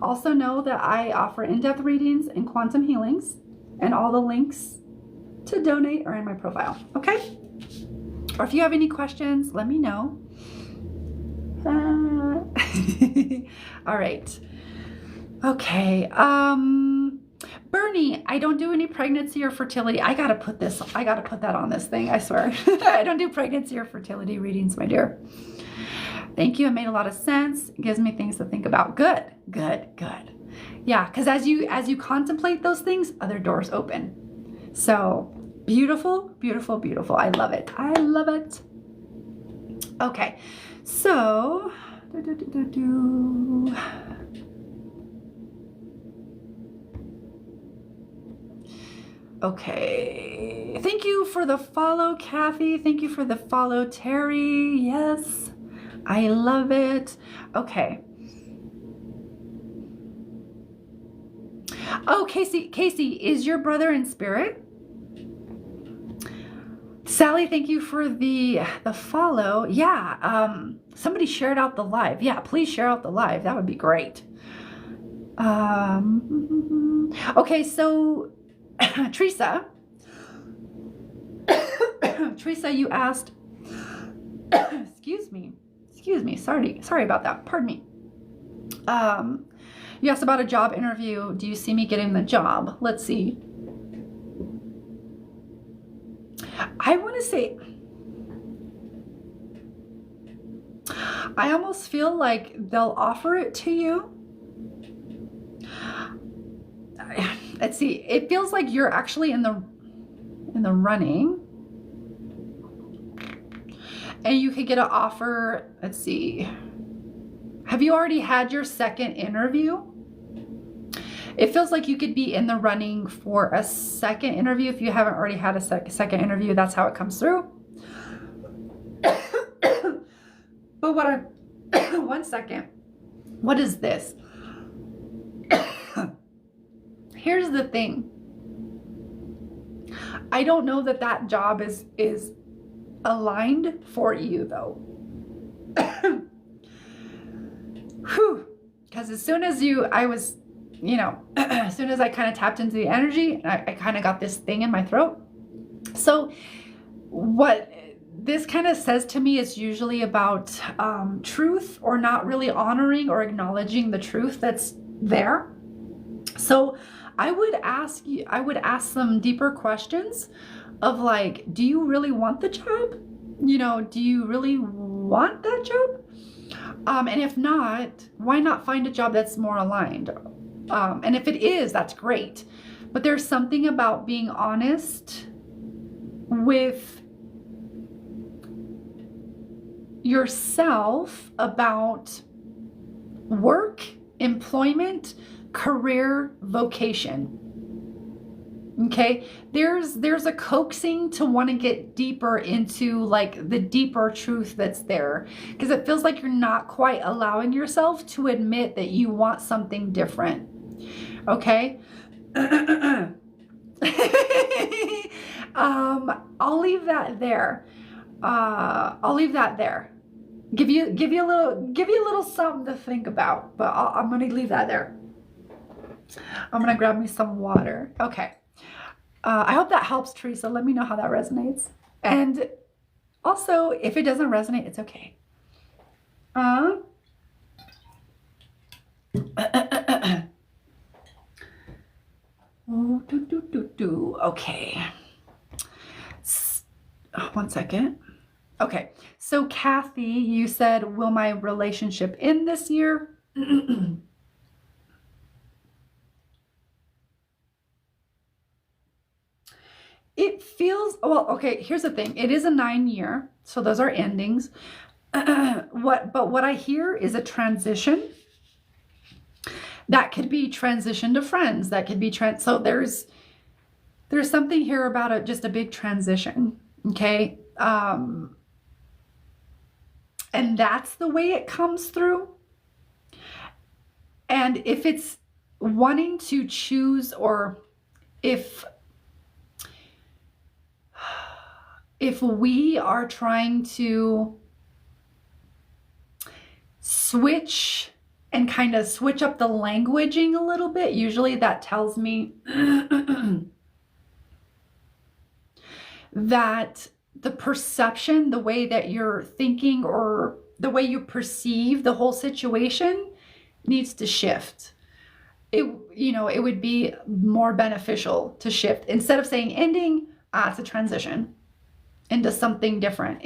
Also know that I offer in-depth readings and quantum healings, and all the links to donate are in my profile. Okay. Or if you have any questions, let me know. All right. Okay. Bernie, I don't do any pregnancy or fertility. I gotta put that on this thing, I swear. I don't do pregnancy or fertility readings, my dear. Thank you. It made a lot of sense. It gives me things to think about. Good, good, good. Yeah, because as you contemplate those things, other doors open. So beautiful, beautiful, beautiful. I love it. I love it. Okay, so okay. Thank you for the follow, Kathy. Thank you for the follow, Terry. Yes. I love it. Okay. Oh, Casey, is your brother in spirit? Sally, thank you for the follow. Yeah, somebody shared out the live. Yeah, please share out the live. That would be great. Okay, so Teresa, you asked, excuse me, sorry about that. Pardon me. You asked about a job interview. Do you see me getting the job? Let's see. I want to say, I almost feel like they'll offer it to you. Let's see. It feels like you're actually in the running. And you could get an offer. Let's see. Have you already had your second interview? It feels like you could be in the running for a second interview. If you haven't already had a second interview, that's how it comes through. But one second. What is this? Here's the thing. I don't know that job is aligned for you though. Whew. Because as soon as as soon as I kind of tapped into the energy, I kind of got this thing in my throat. So what this kind of says to me is usually about truth, or not really honoring or acknowledging the truth that's there. So I would ask some deeper questions of like, do you really want the job? You know, do you really want that job? And if not, why not find a job that's more aligned? And if it is, that's great. But there's something about being honest with yourself about work, employment, career, vocation. Okay, there's a coaxing to want to get deeper into like the deeper truth that's there, because it feels like you're not quite allowing yourself to admit that you want something different. Okay. I'll leave that there. I'll leave that there. Give you a little something to think about, but I'm gonna leave that there. I'm gonna grab me some water. Okay. I hope that helps, Teresa. Let me know how that resonates. And also, if it doesn't resonate, it's okay. Okay. One second. Okay. So Kathy, you said, will my relationship end this year? It feels, well, okay, here's the thing. It is a 9-year, so those are endings. But what I hear is a transition. That could be transition to friends. That could be so there's something here about just a big transition. Okay. And that's the way it comes through. And if it's wanting to choose, or if we are trying to switch and kind of switch up the languaging a little bit, usually that tells me that the perception, the way that you're thinking, or the way you perceive the whole situation needs to shift. It would be more beneficial to shift. Instead of saying ending, it's a transition into something different.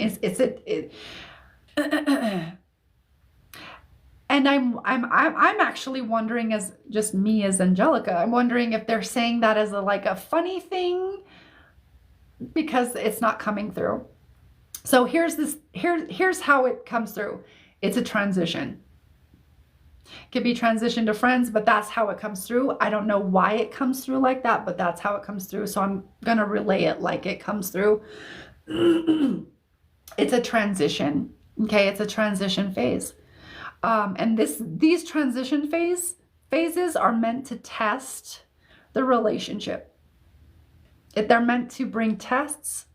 And I'm actually wondering, as just me as Angelica, I'm wondering if they're saying that as a funny thing, because it's not coming through. So here's how it comes through. It's a transition. It could be transition to friends, but that's how it comes through. I don't know why it comes through like that, but that's how it comes through. So I'm gonna relay it like it comes through. It's a transition. Okay, it's a transition phase. And these transition phases are meant to test the relationship. If they're meant to bring tests,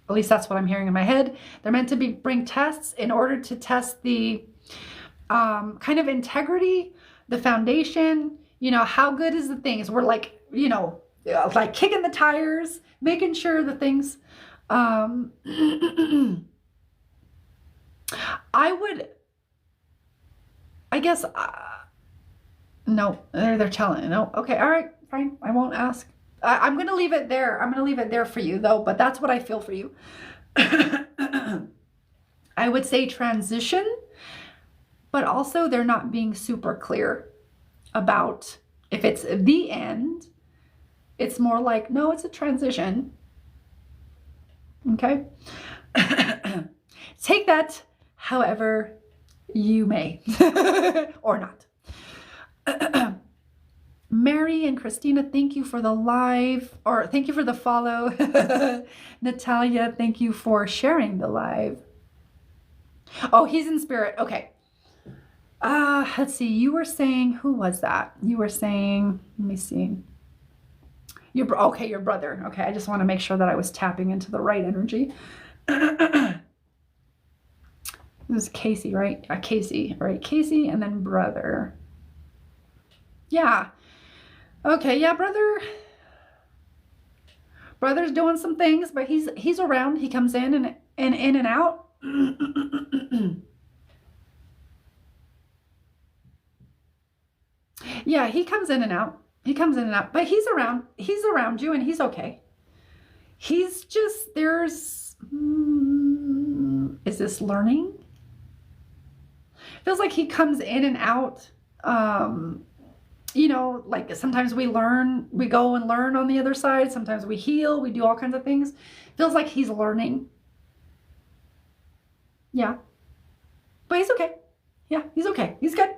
at least that's what I'm hearing in my head. They're meant to bring tests in order to test the kind of integrity, the foundation. How good is the things? We're like kicking the tires, making sure the things. No, they're telling. No, okay, all right, fine. I won't ask. I'm going to leave it there. I'm going to leave it there for you, though, but that's what I feel for you. I would say transition, but also they're not being super clear about if it's the end. It's more like, no, it's a transition. Okay? Take that however you may, or not. Mary and Christina, thank you for the live, or thank you for the follow. Natalia, thank you for sharing the live. Oh, he's in spirit. Okay. Let's see. You were saying, who was that? You were saying, let me see. Your brother. Okay. I just want to make sure that I was tapping into the right energy. This is Casey, right? Casey, right? Casey and then brother. Yeah. Okay, yeah, brother Brother's doing some things, but he's around. He comes in and in and out. Yeah, he comes in and out. He comes in and out, but he's around. He's around you, and he's okay. He's just, there's, is this learning? Feels like he comes in and out. You know, like sometimes we go and learn on the other side. Sometimes we heal, we do all kinds of things. Feels like he's learning. Yeah. But he's okay. Yeah, he's okay. He's good.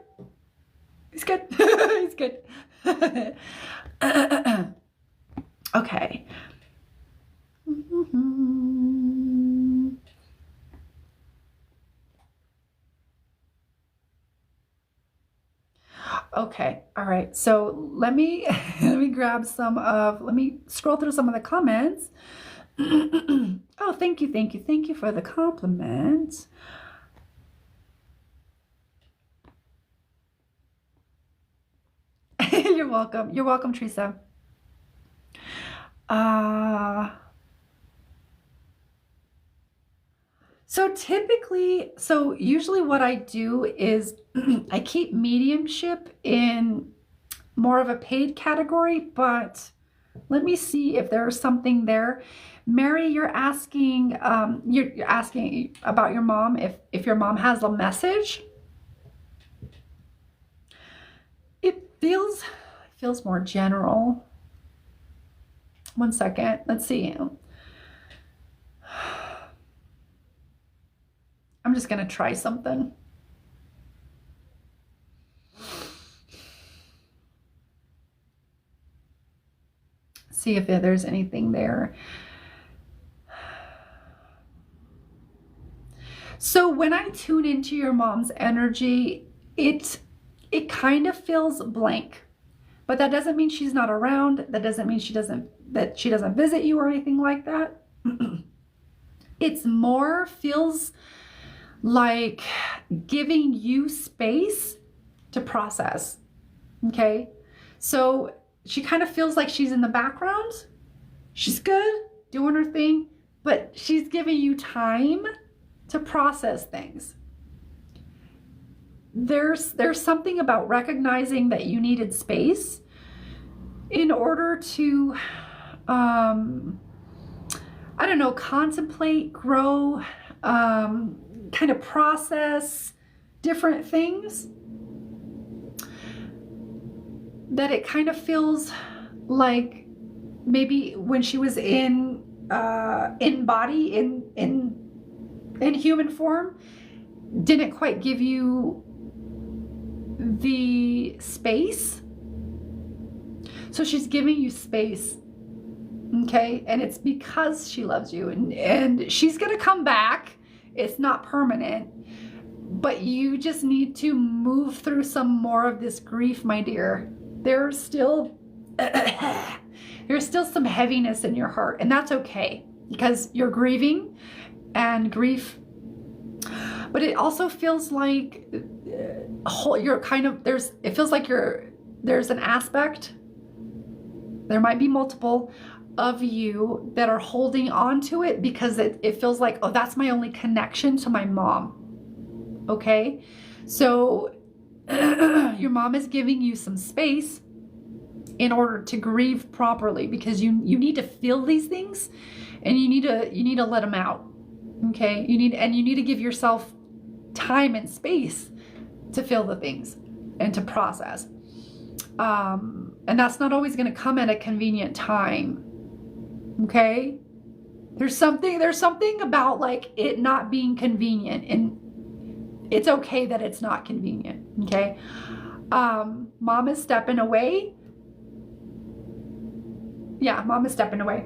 He's good. He's good. Okay. Okay. All right. So let me grab let me scroll through some of the comments. Oh, thank you. Thank you. Thank you for the compliment. You're welcome. You're welcome, Teresa. So usually what I do is I keep mediumship in more of a paid category, but let me see if there's something there. Mary, you're asking about your mom, if your mom has a message. It feels more general. One second. Let's see. I'm just going to try something. See if there's anything there. So when I tune into your mom's energy, it kind of feels blank. But that doesn't mean she's not around. That doesn't mean she doesn't visit you or anything like that. It's more feels like giving you space to process. Okay? So she kind of feels like she's in the background. She's good, doing her thing, but she's giving you time to process things. There's something about recognizing that you needed space in order to, I don't know, contemplate, grow, kind of process different things. That it kind of feels like maybe when she was in body, in human form, didn't quite give you the space. So she's giving you space. Okay? And it's because she loves you, and she's going to come back. It's not permanent, but you just need to move through some more of this grief, my dear. There's still some heaviness in your heart, and that's okay because you're grieving and grief. But it also feels like you're kind of, it feels like there's an aspect, there might be multiple of you that are holding on to it because it feels like, oh, that's my only connection to my mom. Okay? So your mom is giving you some space in order to grieve properly, because you need to feel these things, and you need to let them out. Okay? You need to give yourself time and space to feel the things and to process. And that's not always going to come at a convenient time. Okay? There's something about like it not being convenient, and it's okay that it's not convenient. Okay? Mom is stepping away. Yeah, mom is stepping away.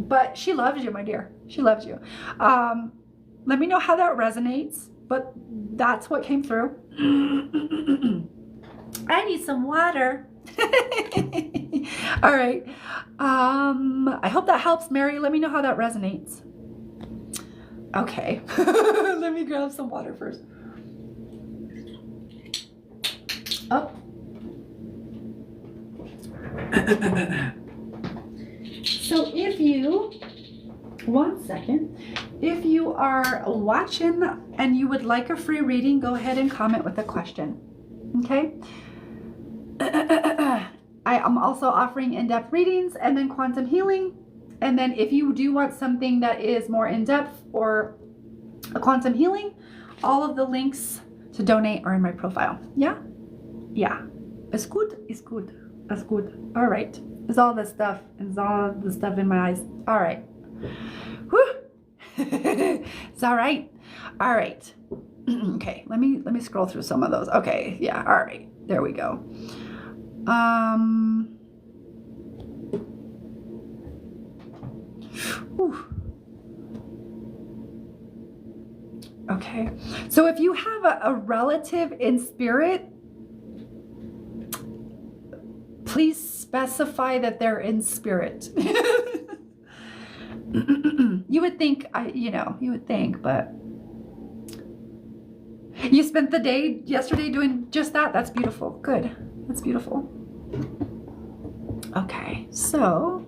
But she loves you, my dear. She loves you. Let me know how that resonates, but that's what came through. I need some water. All right. I hope that helps, Mary. Let me know how that resonates. Okay. Let me grab some water first. Oh. So if you, one second, if you are watching and you would like a free reading, go ahead and comment with a question. Okay. I am also offering in-depth readings and then quantum healing. And then if you do want something that is more in-depth or a quantum healing, all of the links to donate are in my profile. Yeah? Yeah. It's good. It's good. That's good. All right. It's all this stuff. It's all the stuff in my eyes. All right. Whew. It's all right. All right. Okay. Let me scroll through some of those. Okay. Yeah. All right. There we go. Whew. Okay. So if you have a relative in spirit, please specify that they're in spirit. You would think, you would think, but you spent the day yesterday doing just that. That's beautiful. Good. That's beautiful. Okay. So,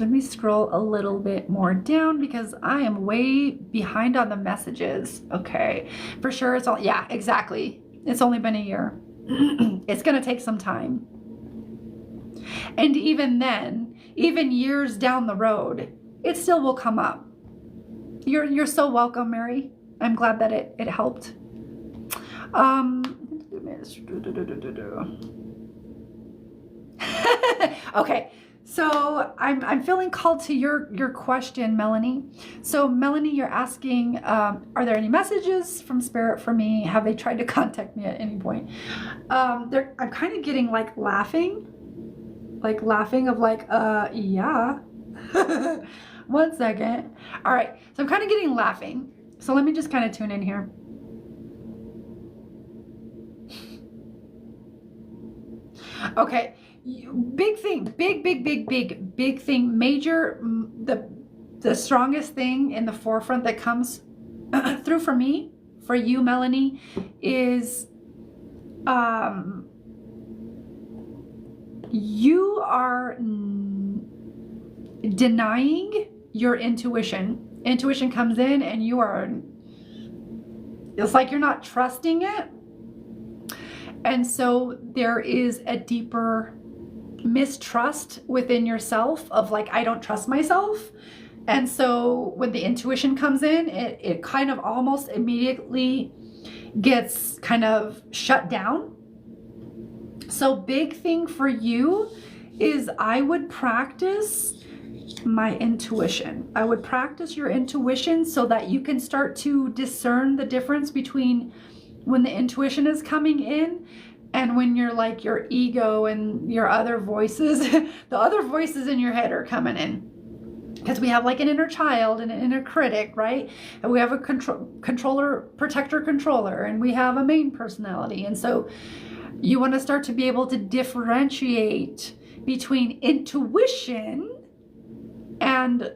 let me scroll a little bit more down because I am way behind on the messages. Okay. For sure. It's all, yeah, exactly. It's only been a year. It's going to take some time. And even then, even years down the road, it still will come up. You're so welcome, Mary. I'm glad that it helped. Okay. So I'm feeling called to your question, Melanie. So Melanie, you're asking, are there any messages from Spirit for me? Have they tried to contact me at any point? I'm kind of getting like laughing of like, yeah. One second. All right. So I'm kind of getting laughing. So let me just kind of tune in here. Okay. Big thing, big thing, major, the strongest thing in the forefront that comes through for me, for you, Melanie, is you are denying your intuition. Intuition comes in and it's like you're not trusting it. And so there is a deeper mistrust within yourself of like, I don't trust myself. And so when the intuition comes in, it kind of almost immediately gets kind of shut down. So big thing for you is I would practice my intuition. I would practice your intuition so that you can start to discern the difference between when the intuition is coming in and when you're like your ego and your other voices, the other voices in your head are coming in. Because we have like an inner child and an inner critic, right? And we have a controller, protector, controller, and we have a main personality. And so you want to start to be able to differentiate between intuition and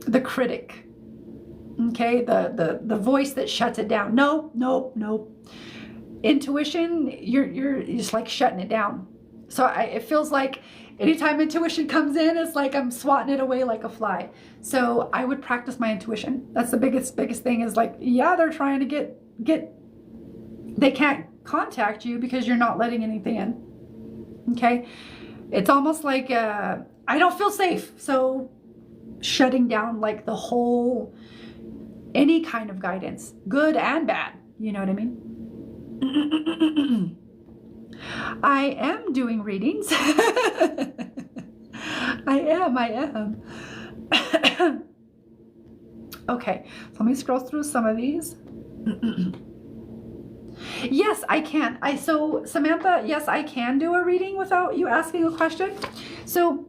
the critic. Okay, the voice that shuts it down. No. Intuition, you're just like shutting it down. So it feels like anytime intuition comes in, it's like I'm swatting it away like a fly. So I would practice my intuition. That's the biggest thing is like, yeah, they're trying to get, they can't contact you because you're not letting anything in. Okay. It's almost like, I don't feel safe. So shutting down like the whole, any kind of guidance, good and bad. You know what I mean? I am doing readings. I am. Okay, so let me scroll through some of these. Yes, I can. So Samantha, yes, I can do a reading without you asking a question. So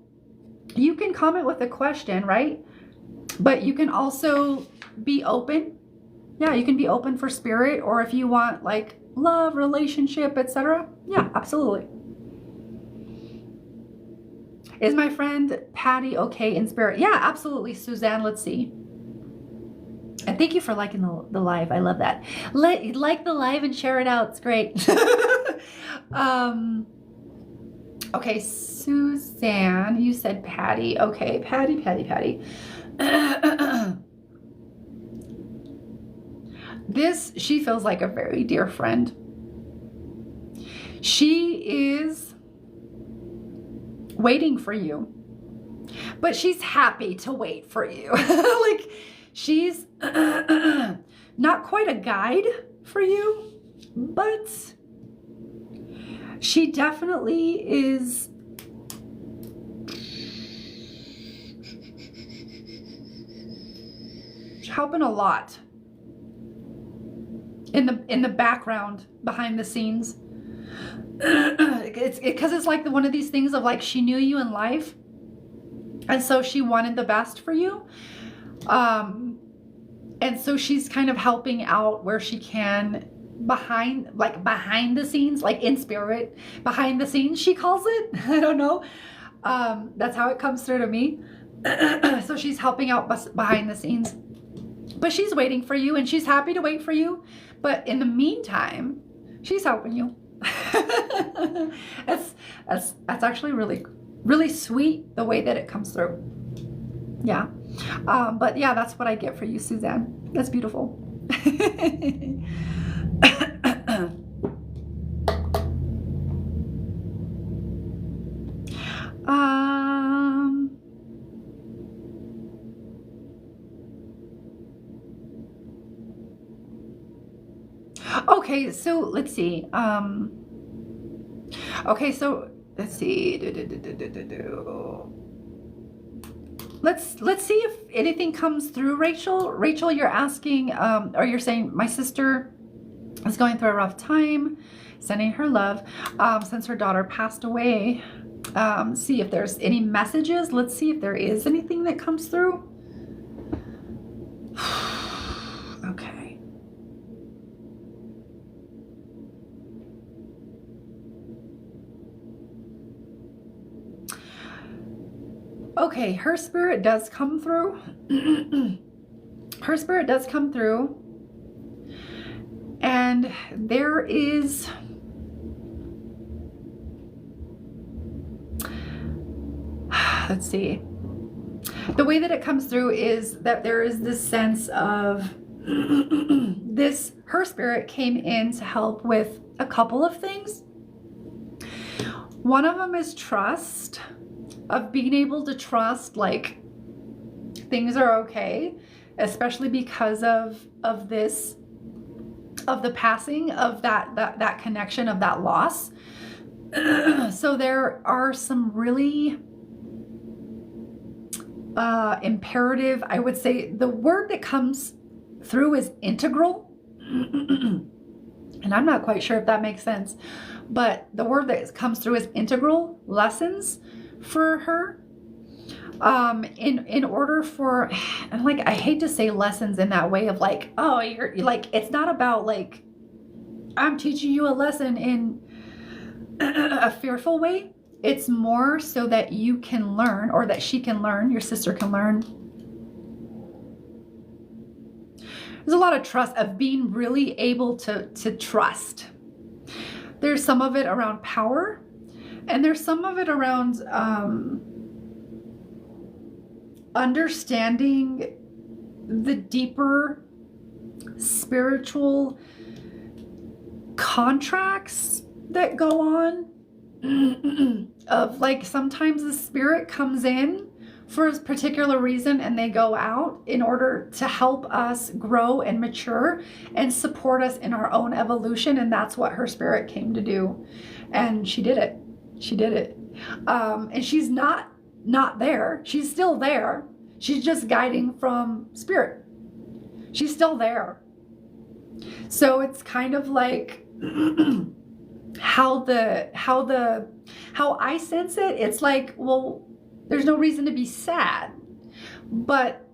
you can comment with a question, right? But you can also be open. Yeah, you can be open for spirit, or if you want like love, relationship, etc. Yeah, absolutely. Is my friend Patty okay in spirit? Yeah, absolutely, Suzanne. Let's see. And thank you for liking the live. I love that. Like the live and share it out. It's great. Okay, Suzanne, you said Patty. Okay, Patty. This, she feels like a very dear friend. She is waiting for you, but she's happy to wait for you. Like, she's not quite a guide for you, but she definitely is helping a lot in the background, behind the scenes. It's because it's like one of these things of like, she knew you in life, and so she wanted the best for you. And so she's kind of helping out where she can, behind the scenes, like in spirit, behind the scenes, she calls it. I don't know. That's how it comes through to me. So she's helping out behind the scenes, but she's waiting for you, and she's happy to wait for you. But in the meantime, she's helping you. That's actually really sweet, the way that it comes through. Yeah. But yeah, that's what I get for you, Suzanne. That's beautiful. Okay, so let's see. Okay, so let's see. Let's see if anything comes through, Rachel. Rachel, you're asking, or you're saying, my sister is going through a rough time, sending her love, since her daughter passed away. See if there's any messages. Let's see if there is anything that comes through. Okay. Okay, her spirit does come through. Her spirit does come through. And there is... Let's see. The way that it comes through is that there is this sense of her spirit came in to help with a couple of things. One of them is trust, of being able to trust, like, things are okay, especially because of the passing of that connection, of that loss. So there are some really imperative, I would say the word that comes through is integral. And I'm not quite sure if that makes sense, but the word that comes through is integral lessons for her, in order for, like, I hate to say lessons in that way of like, oh, you're like, it's not about like, I'm teaching you a lesson in a fearful way. It's more so that you can learn, or that she can learn, your sister can learn. There's a lot of trust, of being really able to trust. There's some of it around power, and there's some of it around understanding the deeper spiritual contracts that go on. Of like, sometimes the spirit comes in for a particular reason, and they go out in order to help us grow and mature and support us in our own evolution. And that's what her spirit came to do. And she did it. She did it. And she's not there. She's still there. She's just guiding from spirit. She's still there. So it's kind of like how I sense it. It's like, well, there's no reason to be sad, but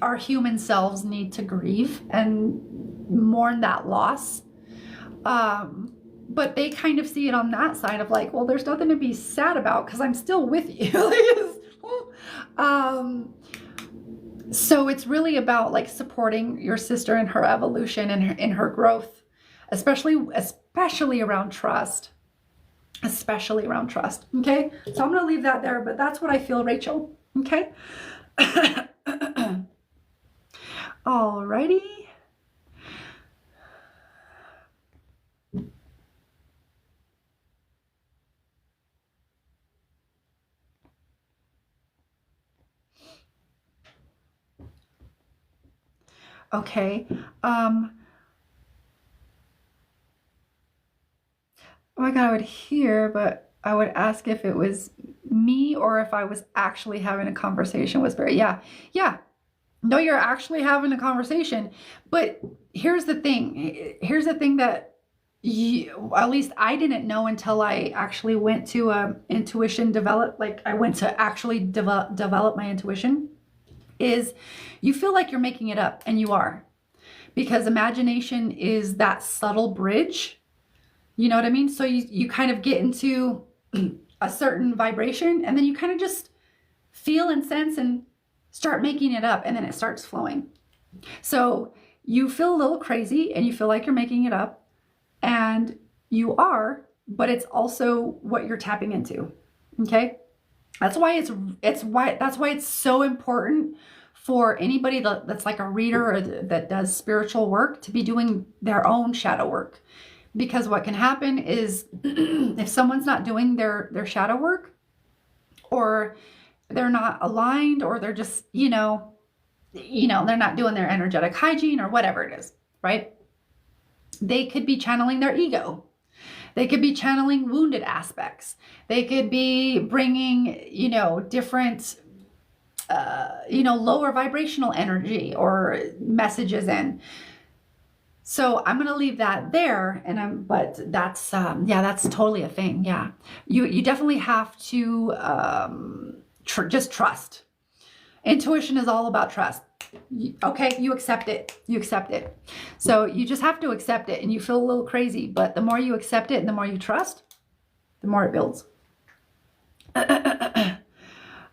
our human selves need to grieve and mourn that loss. But they kind of see it on that side of like, well, there's nothing to be sad about because I'm still with you. So it's really about like supporting your sister in her evolution and in her growth, especially around trust. especially around trust. Okay, so I'm going to leave that there, but that's what I feel, Rachel. Okay. Alrighty. Okay. Oh my God, I would hear, but I would ask if it was me or if I was actually having a conversation with Spirit. Yeah. Yeah. No, you're actually having a conversation. But here's the thing. Here's the thing that at least I didn't know until I actually went to intuition develop. Like I went to actually develop my intuition. Is you feel like you're making it up, and you are, because imagination is that subtle bridge. You know what I mean? So you kind of get into a certain vibration, and then you kind of just feel and sense and start making it up, and then it starts flowing. So you feel a little crazy and you feel like you're making it up, and you are, but it's also what you're tapping into. Okay? That's why it's so important for anybody that's like a reader or that does spiritual work to be doing their own shadow work. Because what can happen is if someone's not doing their shadow work, or they're not aligned, or they're just, they're not doing their energetic hygiene or whatever it is, right? They could be channeling their ego. They could be channeling wounded aspects. They could be bringing, different, lower vibrational energy or messages in. So I'm going to leave that there, but that's that's totally a thing. Yeah, you definitely have to just trust. Intuition is all about trust. Okay, you accept it. You accept it. So you just have to accept it, and you feel a little crazy, but the more you accept it and the more you trust, the more it builds.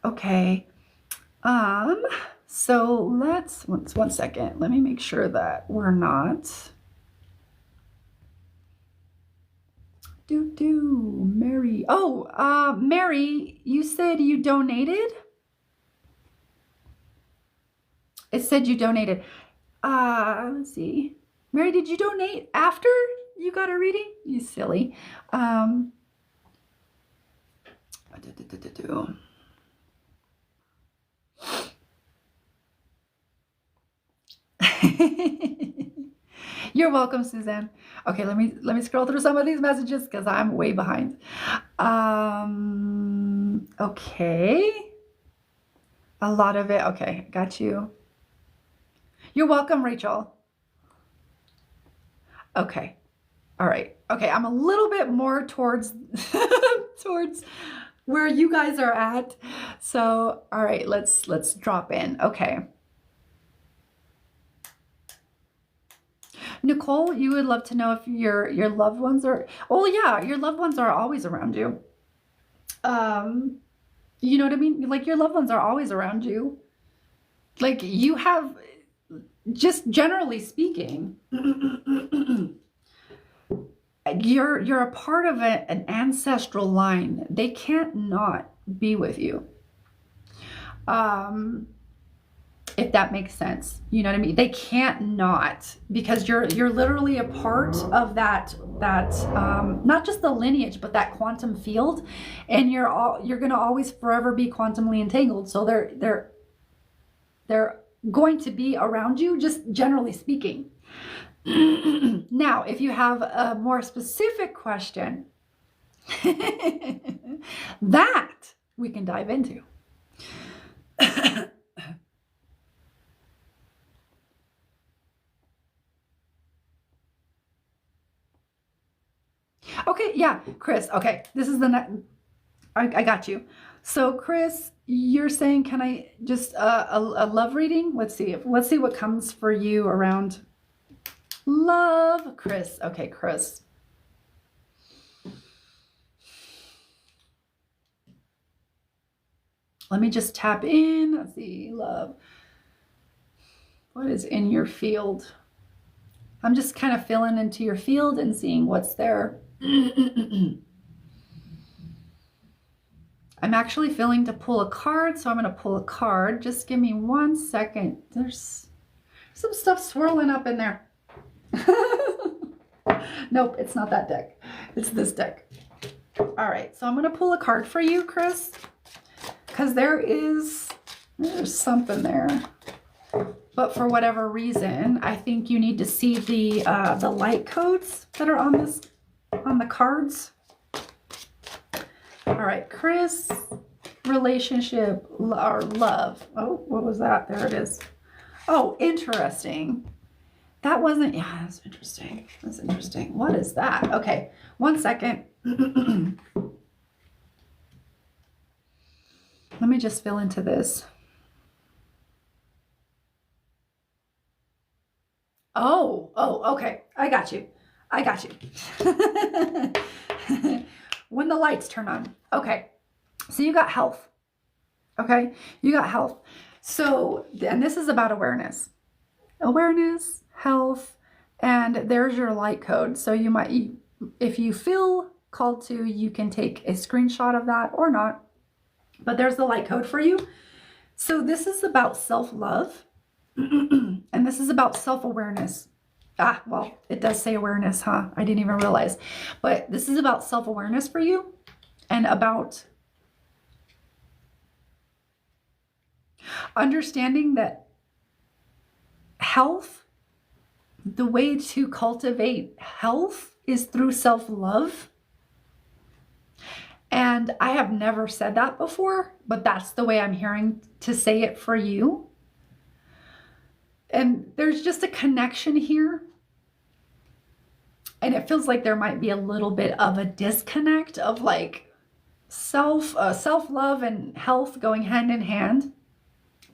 Okay. So let's, one second. Let me make sure that we're not. Mary. Oh, Mary, you said you donated? It said you donated. Let's see. Mary, did you donate after you got a reading? You silly. You're welcome, Suzanne. Okay, let me scroll through some of these messages because I'm way behind. Okay. A lot of it. Okay, got you. You're welcome, Rachel. Okay. All right. Okay, I'm a little bit more towards towards where you guys are at. So, all right, let's drop in. Okay. Nicole, you would love to know if your loved ones are, oh yeah, your loved ones are always around you. You know what I mean? Like your loved ones are always around you. Like you have, just generally speaking, you're a part of an ancestral line. They can't not be with you. If that makes sense. You know what I mean? They can't not, because you're literally a part of that not just the lineage, but that quantum field, and you're going to always forever be quantumly entangled. So they're going to be around you, just generally speaking. Now, if you have a more specific question, that we can dive into. Okay, yeah, Chris. Okay, this is the next. I got you. So, Chris, you're saying, can I just a love reading? Let's see what comes for you around love, Chris. Okay, Chris. Let me just tap in. Let's see, love. What is in your field? I'm just kind of filling into your field and seeing what's there. I'm actually feeling to pull a card, so I'm going to pull a card. Just give me 1 second. There's some stuff swirling up in there. Nope, it's not that deck. It's this deck. All right, so I'm going to pull a card for you, Chris, because there's something there. But for whatever reason, I think you need to see the light codes that are on the cards. All right, Chris, relationship or love. Oh, what was that? There it is. Oh, interesting. That wasn't, yeah, that's interesting. That's interesting. What is that? Okay, 1 second. Let me just fill into this. Oh, okay. I got you. When the lights turn on. Okay. So you got health. Okay. You got health. So, and this is about awareness. Awareness, health, and there's your light code. So you might, if you feel called to, you can take a screenshot of that or not. But there's the light code for you. So this is about self-love. And this is about self-awareness. Well, it does say awareness, huh? I didn't even realize. But this is about self-awareness for you and about understanding that health, the way to cultivate health is through self-love. And I have never said that before, but that's the way I'm hearing to say it for you. And there's just a connection here. And it feels like there might be a little bit of a disconnect of like self-love and health going hand in hand.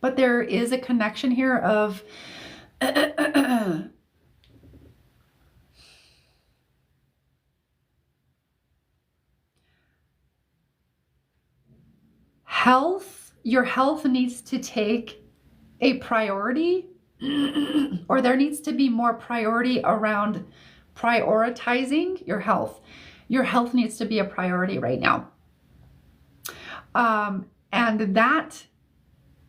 But there is a connection here of health. Your health needs to take a priority. Or there needs to be more priority around prioritizing your health. Your health needs to be a priority right now. And that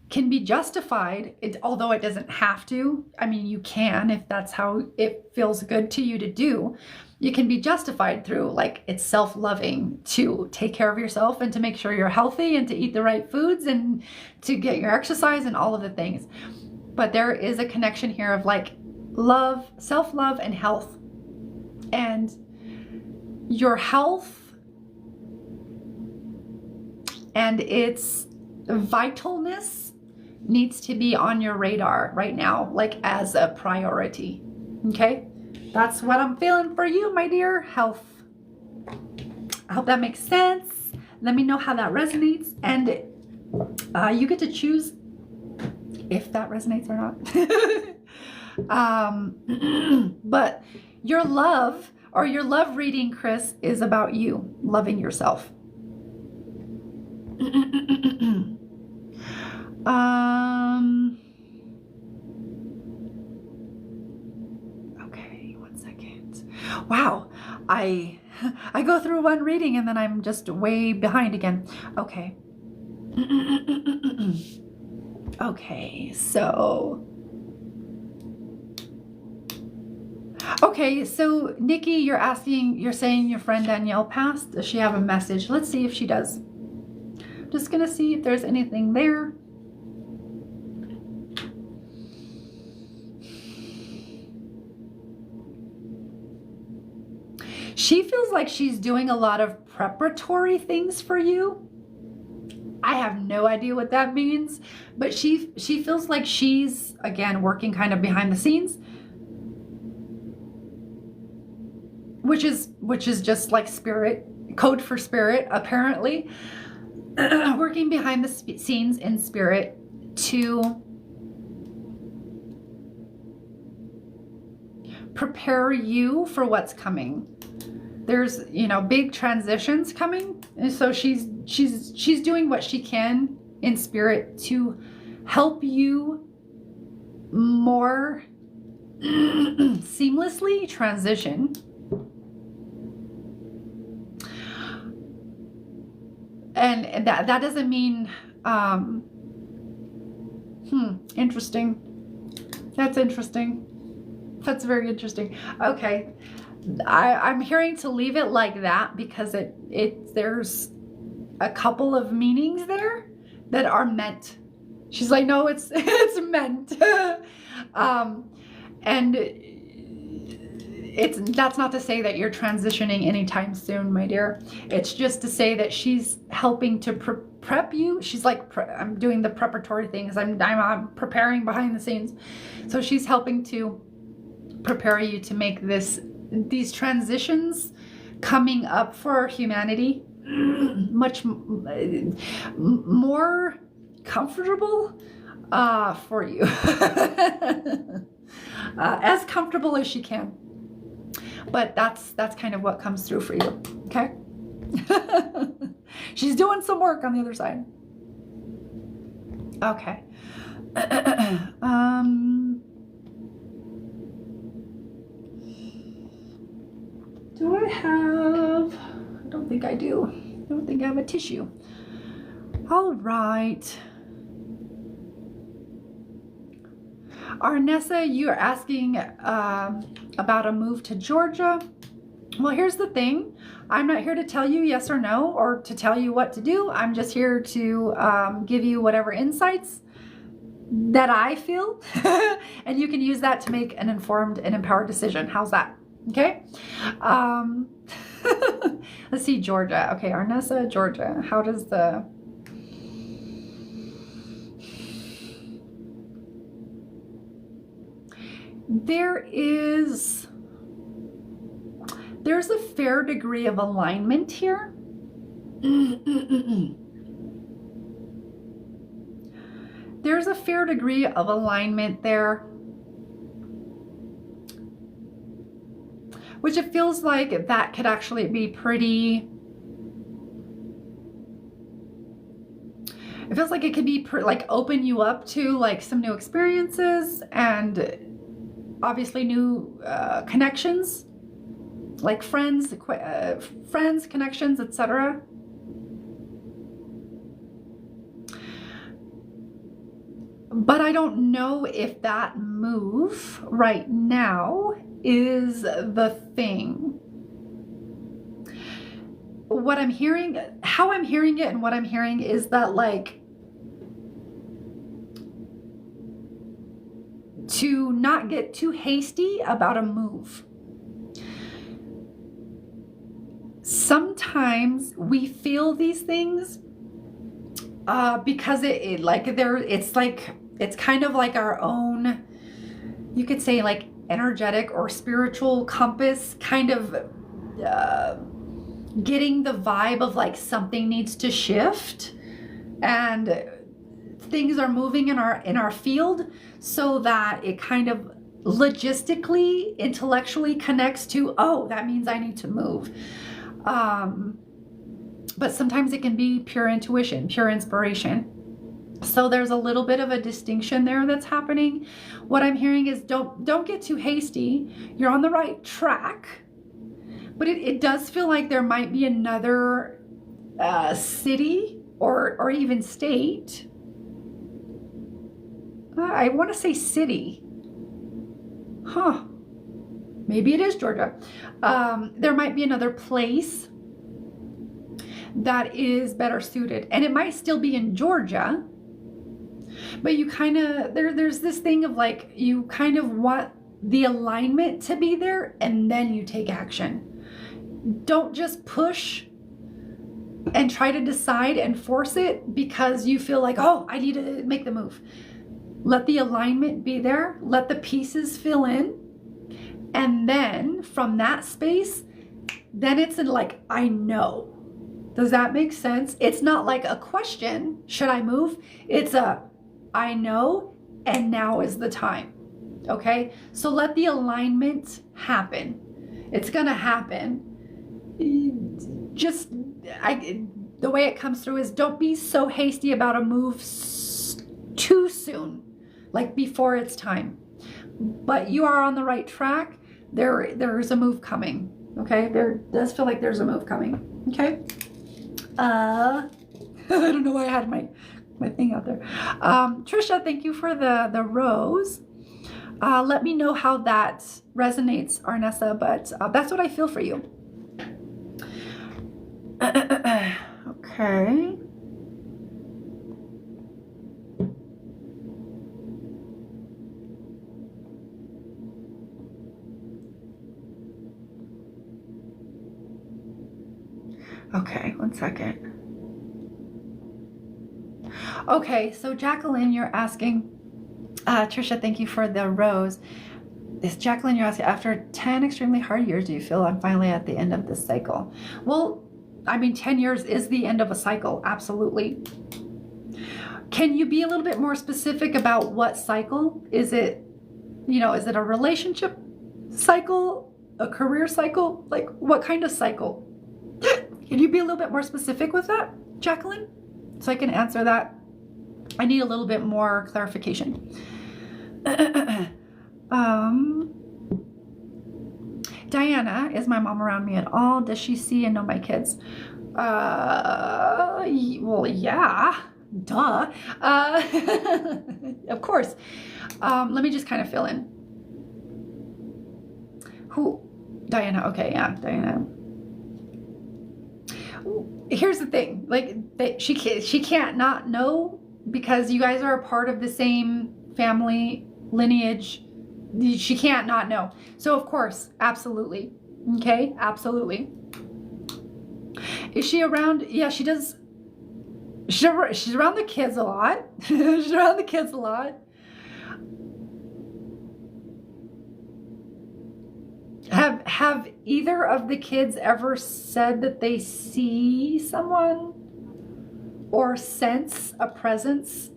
can be justified, although it doesn't have to. I mean, you can, if that's how it feels good to you to do. You can be justified through, like, it's self-loving to take care of yourself and to make sure you're healthy and to eat the right foods and to get your exercise and all of the things. But there is a connection here of like love, self-love and health. And your health and its vitalness needs to be on your radar right now, like as a priority. Okay? That's what I'm feeling for you, my dear. Health. I hope that makes sense. Let me know how that resonates. And you get to choose if that resonates or not. But your love or your love reading, Chris, is about you loving yourself. Okay, 1 second. Wow, I go through one reading and then I'm just way behind again. Okay. Okay, so Nikki, you're saying your friend Danielle passed. Does she have a message? Let's see if she does. I'm just gonna see if there's anything there. She feels like she's doing a lot of preparatory things for you. I have no idea what that means, but she feels like she's, again, working kind of behind the scenes, which is just like spirit, code for spirit, apparently. Working behind the scenes in spirit to prepare you for what's coming. There's, big transitions coming. And so she's doing what she can in spirit to help you more seamlessly transition. And that doesn't mean, interesting. That's interesting. That's very interesting. Okay. I'm hearing to leave it like that because there's a couple of meanings there that are meant. She's like, no, it's meant. And that's not to say that you're transitioning anytime soon, my dear. It's just to say that she's helping to prep you. She's like, I'm doing the preparatory things. I'm preparing behind the scenes. So she's helping to prepare you to make these transitions coming up for humanity much more comfortable for you. As comfortable as she can. But that's kind of what comes through for you. Okay? She's doing some work on the other side. Okay. Do I have... I don't think I do. I don't think I have a tissue. All right. Arnessa, you're asking about a move to Georgia. Well, here's the thing. I'm not here to tell you yes or no, or to tell you what to do. I'm just here to give you whatever insights that I feel. And you can use that to make an informed and empowered decision. How's that? Okay. Let's see, Georgia. Okay, Arnessa, Georgia. How does the... There's a fair degree of alignment here. There's a fair degree of alignment there. Which it feels like that could actually be pretty... It feels like it could be like open you up to like some new experiences and obviously new connections, like friends, connections, etc. But I don't know if that move right now is the thing. What I'm hearing, how I'm hearing it and what I'm hearing is that like to not get too hasty about a move. Sometimes we feel these things because it's kind of like our own, you could say like energetic or spiritual compass kind of getting the vibe of like something needs to shift and things are moving in our field so that it kind of logistically, intellectually connects to, oh, that means I need to move. But sometimes it can be pure intuition, pure inspiration. So there's a little bit of a distinction there that's happening. What I'm hearing is don't get too hasty. You're on the right track. But it does feel like there might be another city or even state. I want to say city. Huh. Maybe it is Georgia. There might be another place that is better suited. And it might still be in Georgia. But you kind of, there's this thing of like, you kind of want the alignment to be there and then you take action. Don't just push and try to decide and force it because you feel like, oh, I need to make the move. Let the alignment be there. Let the pieces fill in. And then from that space, then it's like, I know. Does that make sense? It's not like a question, should I move? It's a, I know, and now is the time. Okay? So let the alignment happen. It's going to happen. Just, the way it comes through is don't be so hasty about a move too soon, like before it's time. But you are on the right track. There's a move coming. Okay? There does feel like there's a move coming. Okay? I don't know why I had my thing out there. Trisha, thank you for the rose. Let me know how that resonates, Arnessa, but that's what I feel for you. Okay. Okay, one second. Okay, so Jacqueline, you're asking, Trisha, thank you for the rose. Is Jacqueline, you're asking, after 10 extremely hard years, do you feel I'm finally at the end of this cycle? Well, I mean, 10 years is the end of a cycle, absolutely. Can you be a little bit more specific about what cycle? Is it, is it a relationship cycle, a career cycle? Like, what kind of cycle? Can you be a little bit more specific with that, Jacqueline? So I can answer that. I need a little bit more clarification. Diana, is my mom around me at all? Does she see and know my kids? Well, yeah, duh. Of course. Let me just kind of fill in. Who? Diana. Okay, yeah, Diana. Here's the thing, like she can't not know, because you guys are a part of the same family lineage. She can't not know. So of course, absolutely. Okay, absolutely. Is she around? Yeah, she does. She's around the kids a lot. She's around the kids a lot. Have either of the kids ever said that they see someone or sense a presence?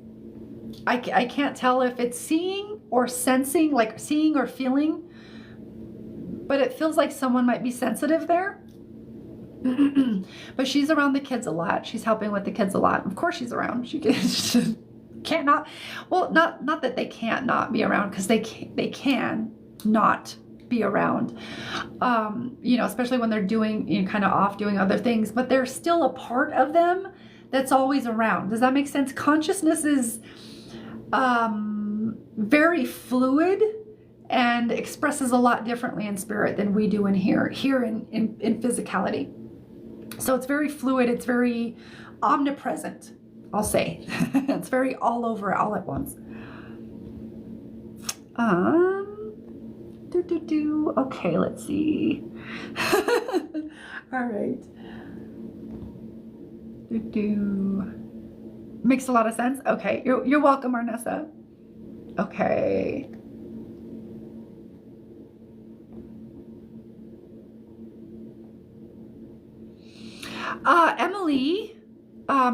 I can't tell if it's seeing or sensing, like seeing or feeling, but it feels like someone might be sensitive there. But she's around the kids a lot. She's helping with the kids a lot. Of course she's around. She can't not, well, not that they can't not be around, because they can not be around, especially when they're doing, kind of off doing other things, but there's still a part of them that's always around. Does that make sense? Consciousness is very fluid and expresses a lot differently in spirit than we do in here in physicality. So it's very fluid. It's very omnipresent, I'll say. It's very all over, all at once. Okay, let's see. All right. Makes a lot of sense. Okay, you're welcome, Arnessa. Okay. Emily,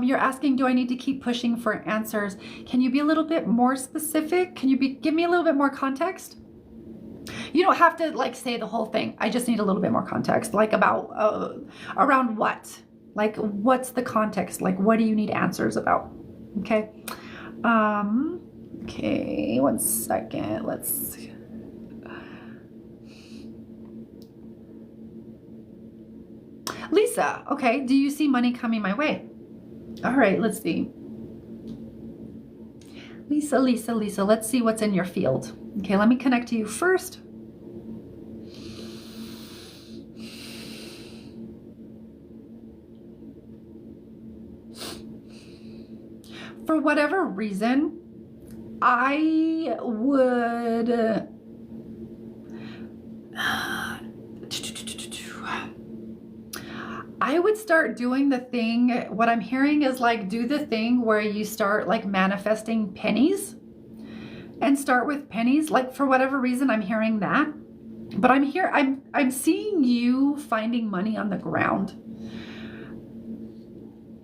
you're asking, do I need to keep pushing for answers? Can you be a little bit more specific? Can you give me a little bit more context? You don't have to like say the whole thing. I just need a little bit more context, like about around what? Like, what's the context? Like, what do you need answers about? Okay. Okay, one second. Let's. Lisa, okay. Do you see money coming my way? All right, let's see. Lisa, let's see what's in your field. Okay, let me connect to you first. For whatever reason, I would start doing the thing. What I'm hearing is like, do the thing where you start like manifesting pennies and start with pennies. Like, for whatever reason, I'm hearing that, but I'm seeing you finding money on the ground.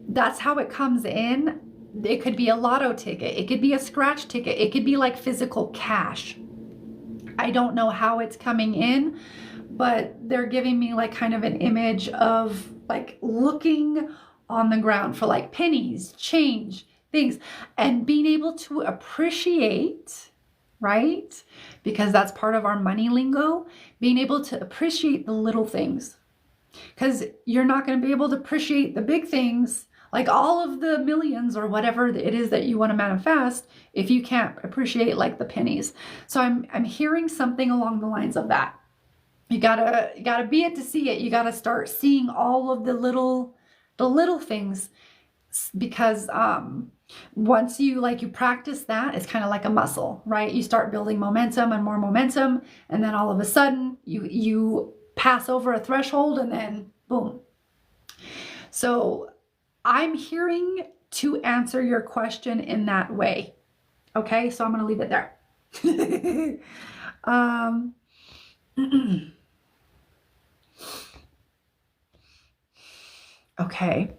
That's how it comes in. It could be a lotto ticket. It could be a scratch ticket. It could be like physical cash. I don't know how it's coming in, but they're giving me like kind of an image of like looking on the ground for like pennies, change, things, and being able to appreciate, right? Because that's part of our money lingo, being able to appreciate the little things. Because you're not going to be able to appreciate the big things like all of the millions or whatever it is that you want to manifest if you can't appreciate like the pennies. So I'm hearing something along the lines of that. You gotta be it to see it. You gotta start seeing all of the little things, because once you practice that, it's kind of like a muscle, right? You start building momentum and more momentum, and then all of a sudden you pass over a threshold, and then boom. So I'm hearing to answer your question in that way. Okay, so I'm going to leave it there. Okay.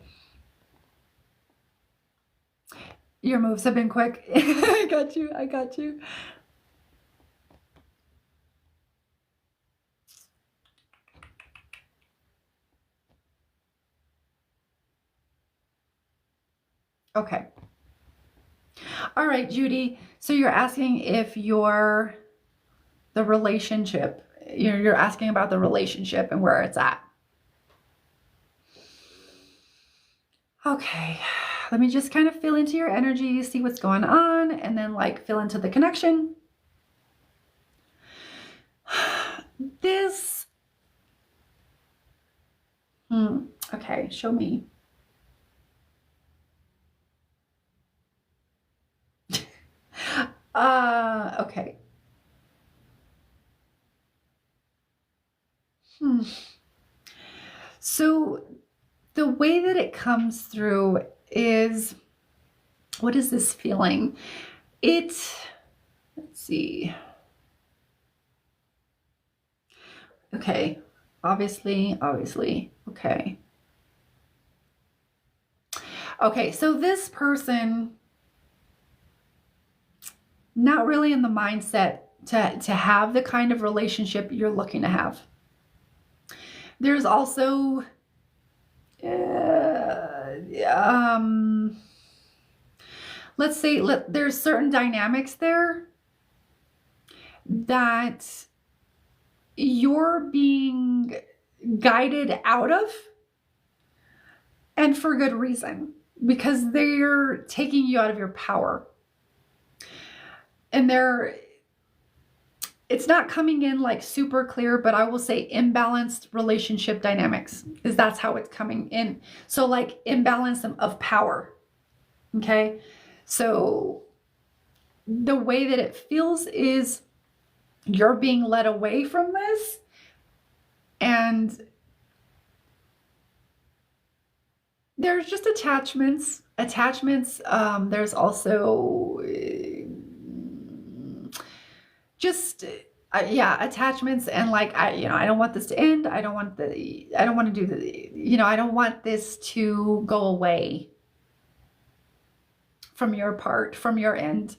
Your moves have been quick. I got you. I got you. Okay. All right, Judy. So you're asking if the relationship, you're asking about the relationship and where it's at. Okay. Let me just kind of feel into your energy, see what's going on, and then feel into the connection. This, okay, show me. Okay. So the way that it comes through is, what is this feeling? Let's see. Okay. Obviously. Okay. Okay. So this person, not really in the mindset to have the kind of relationship you're looking to have. There's also, let's say there's certain dynamics there that you're being guided out of, and for good reason, because they're taking you out of your power. And it's not coming in super clear, but I will say imbalanced relationship dynamics that's how it's coming in. So imbalance of power. Okay. So the way that it feels is you're being led away from this, and there's just attachments. There's also just attachments, and I don't want this to end. I don't want to do the, I don't want this to go away from your part, from your end.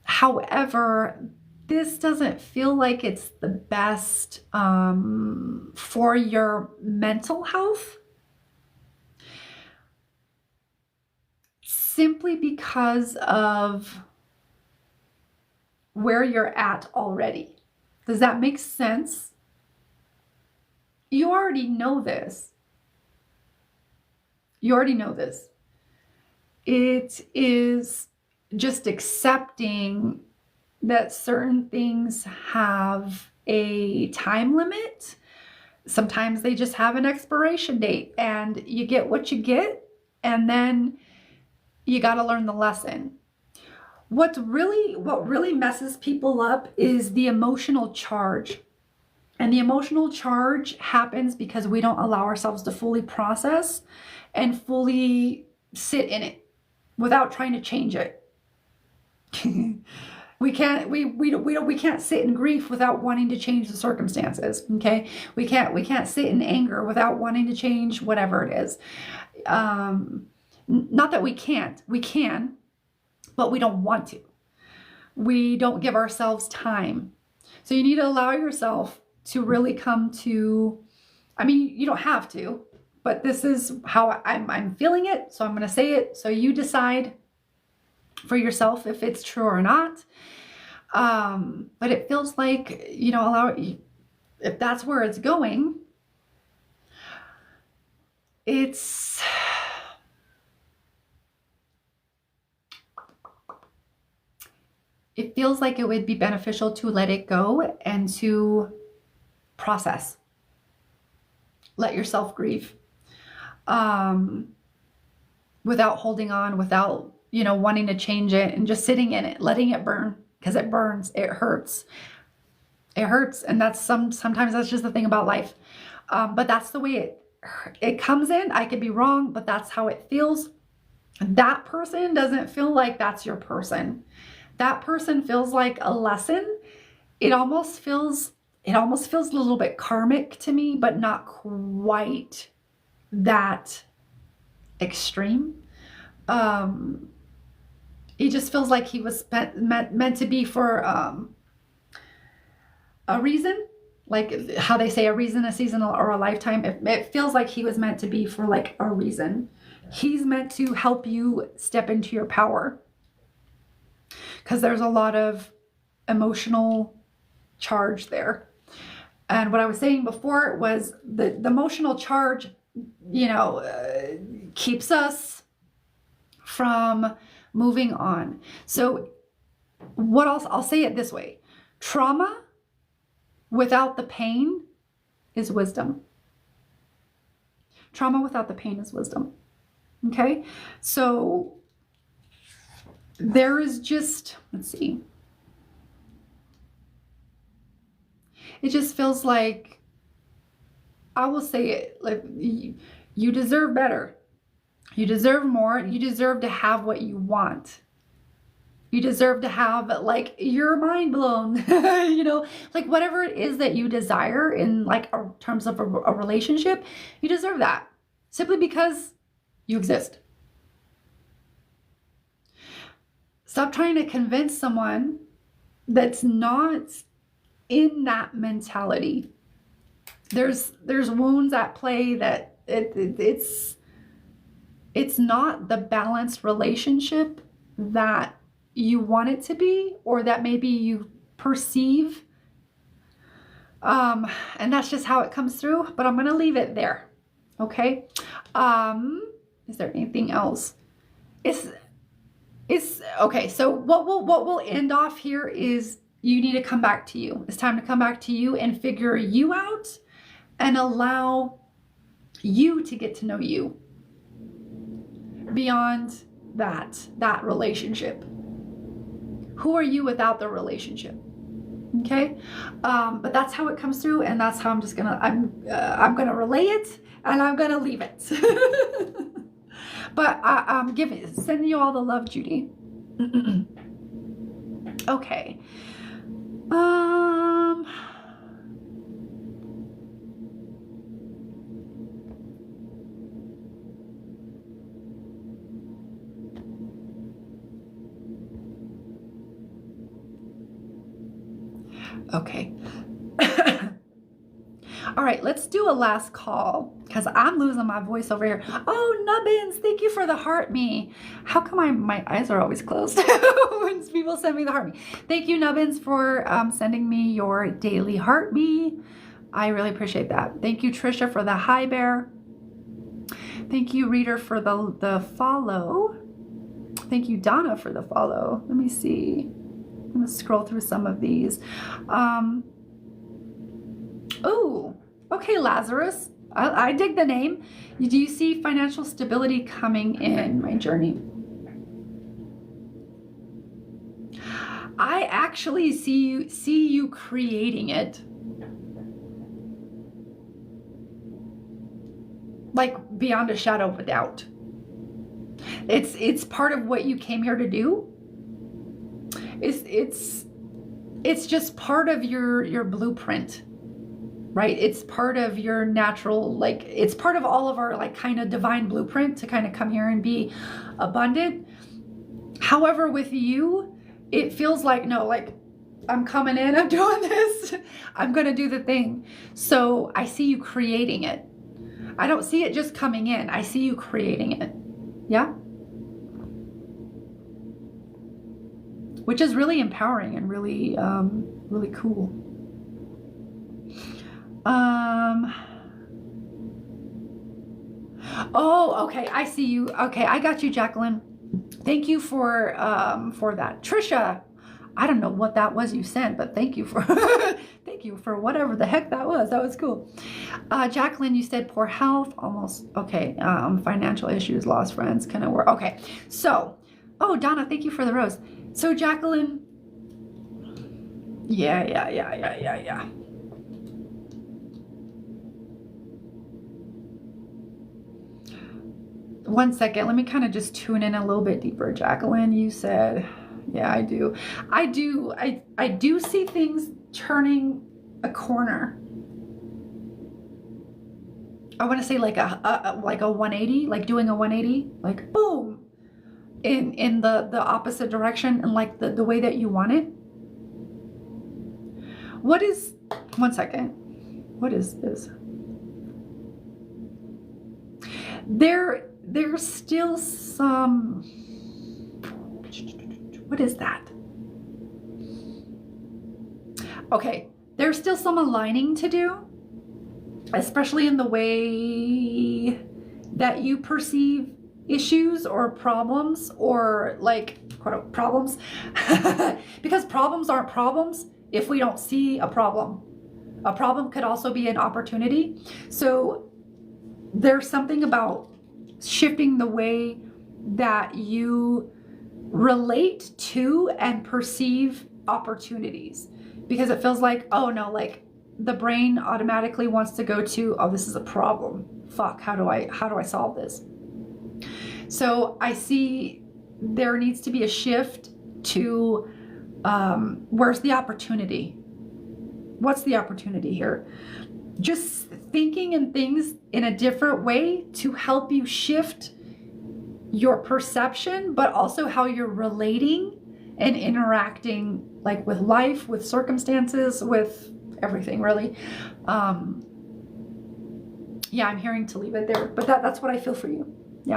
However, this doesn't feel like it's the best for your mental health, simply because of where you're at already. Does that make sense? You already know this. It is just accepting that certain things have a time limit. Sometimes they just have an expiration date, and you get what you get, and then you got to learn the lesson. What really messes people up is the emotional charge. And the emotional charge happens because we don't allow ourselves to fully process and fully sit in it without trying to change it. We can't sit in grief without wanting to change the circumstances. Okay. We can't sit in anger without wanting to change whatever it is. Not that we can't, we can, but we don't want to. We don't give ourselves time. So you need to allow yourself to really come to, you don't have to, but this is how I'm feeling it. So I'm going to say it. So you decide for yourself if it's true or not. But it feels like, if that's where it's going, it's it feels like it would be beneficial to let it go and to process. Let yourself grieve. Without holding on, without, wanting to change it, and just sitting in it, letting it burn, because it burns, it hurts. It hurts. And that's sometimes that's just the thing about life. But that's the way it comes in. I could be wrong, but that's how it feels. That person doesn't feel like that's your person. That person feels like a lesson. It almost feels a little bit karmic to me, but not quite that extreme. It just feels like he was meant to be for a reason, like how they say a reason, a season, or a lifetime. It feels like he was meant to be for like a reason. He's meant to help you step into your power, because there's a lot of emotional charge there. And what I was saying before was the emotional charge, keeps us from moving on. So what else? I'll say it this way. Trauma without the pain is wisdom. Trauma without the pain is wisdom. Okay? So there is just, let's see. It just feels like, I will say it, like you deserve better. You deserve more. You deserve to have what you want. You deserve to have like your mind blown, like whatever it is that you desire in like terms of a relationship, you deserve that simply because you exist. Stop trying to convince someone that's not in that mentality. There's wounds at play that it's not the balanced relationship that you want it to be, or that maybe you perceive. And that's just how it comes through, but I'm going to leave it there. Okay. Is there anything else? It's okay. So what we'll end off here is you need to come back to you. It's time to come back to you and figure you out and allow you to get to know you beyond that relationship. Who are you without the relationship? Okay. But that's how it comes through, and that's how I'm gonna relay it, and I'm gonna leave it. But I'm sending you all the love, Judy. Okay. Okay. All right, let's do a last call because I'm losing my voice over here. Oh, Nubbins, thank you for the heart me. How come my eyes are always closed when people send me the heart me? Thank you, Nubbins, for sending me your daily heart me. I really appreciate that. Thank you, Trisha, for the hi bear. Thank you, Reader, for the follow. Thank you, Donna, for the follow. Let me see. I'm going to scroll through some of these. Oh, okay, Lazarus. I dig the name. Do you see financial stability coming in my journey? I actually see you creating it. Like beyond a shadow of a doubt. It's part of what you came here to do. It's just part of your blueprint, right? It's part of your natural, like it's part of all of our like kind of divine blueprint to kind of come here and be abundant. However, with you, it feels like, no, like I'm coming in, I'm doing this, I'm going to do the thing. So I see you creating it. I don't see it just coming in. I see you creating it. Yeah. Which is really empowering and really, really cool. Oh, okay. I see you. Okay. I got you, Jacqueline. Thank you for that. Trisha, I don't know what that was you sent, but thank you for thank you for whatever the heck that was. That was cool. Jacqueline, you said poor health, almost okay. Financial issues, lost friends, kind of work. Okay, so Donna, thank you for the rose. So Jacqueline, yeah. One second, let me kind of just tune in a little bit deeper. Jacqueline, you said, yeah, I do. I do see things turning a corner. I want to say like a 180, like doing a 180, like boom, in the opposite direction, and like the way that you want it. What is, one second, what is this? There's still some, what is that? Okay, there's still some aligning to do, especially in the way that you perceive issues or problems, or like quote problems, because problems aren't problems if we don't see a problem. A problem could also be an opportunity. So there's something about shifting the way that you relate to and perceive opportunities, because it feels like, oh no, like the brain automatically wants to go to, oh, this is a problem. Fuck, how do I solve this? So I see there needs to be a shift to where's the opportunity? What's the opportunity here? Just thinking in things in a different way to help you shift your perception, but also how you're relating and interacting, like with life, with circumstances, with everything really. Yeah, I'm hearing to leave it there, but that's what I feel for you. Yeah.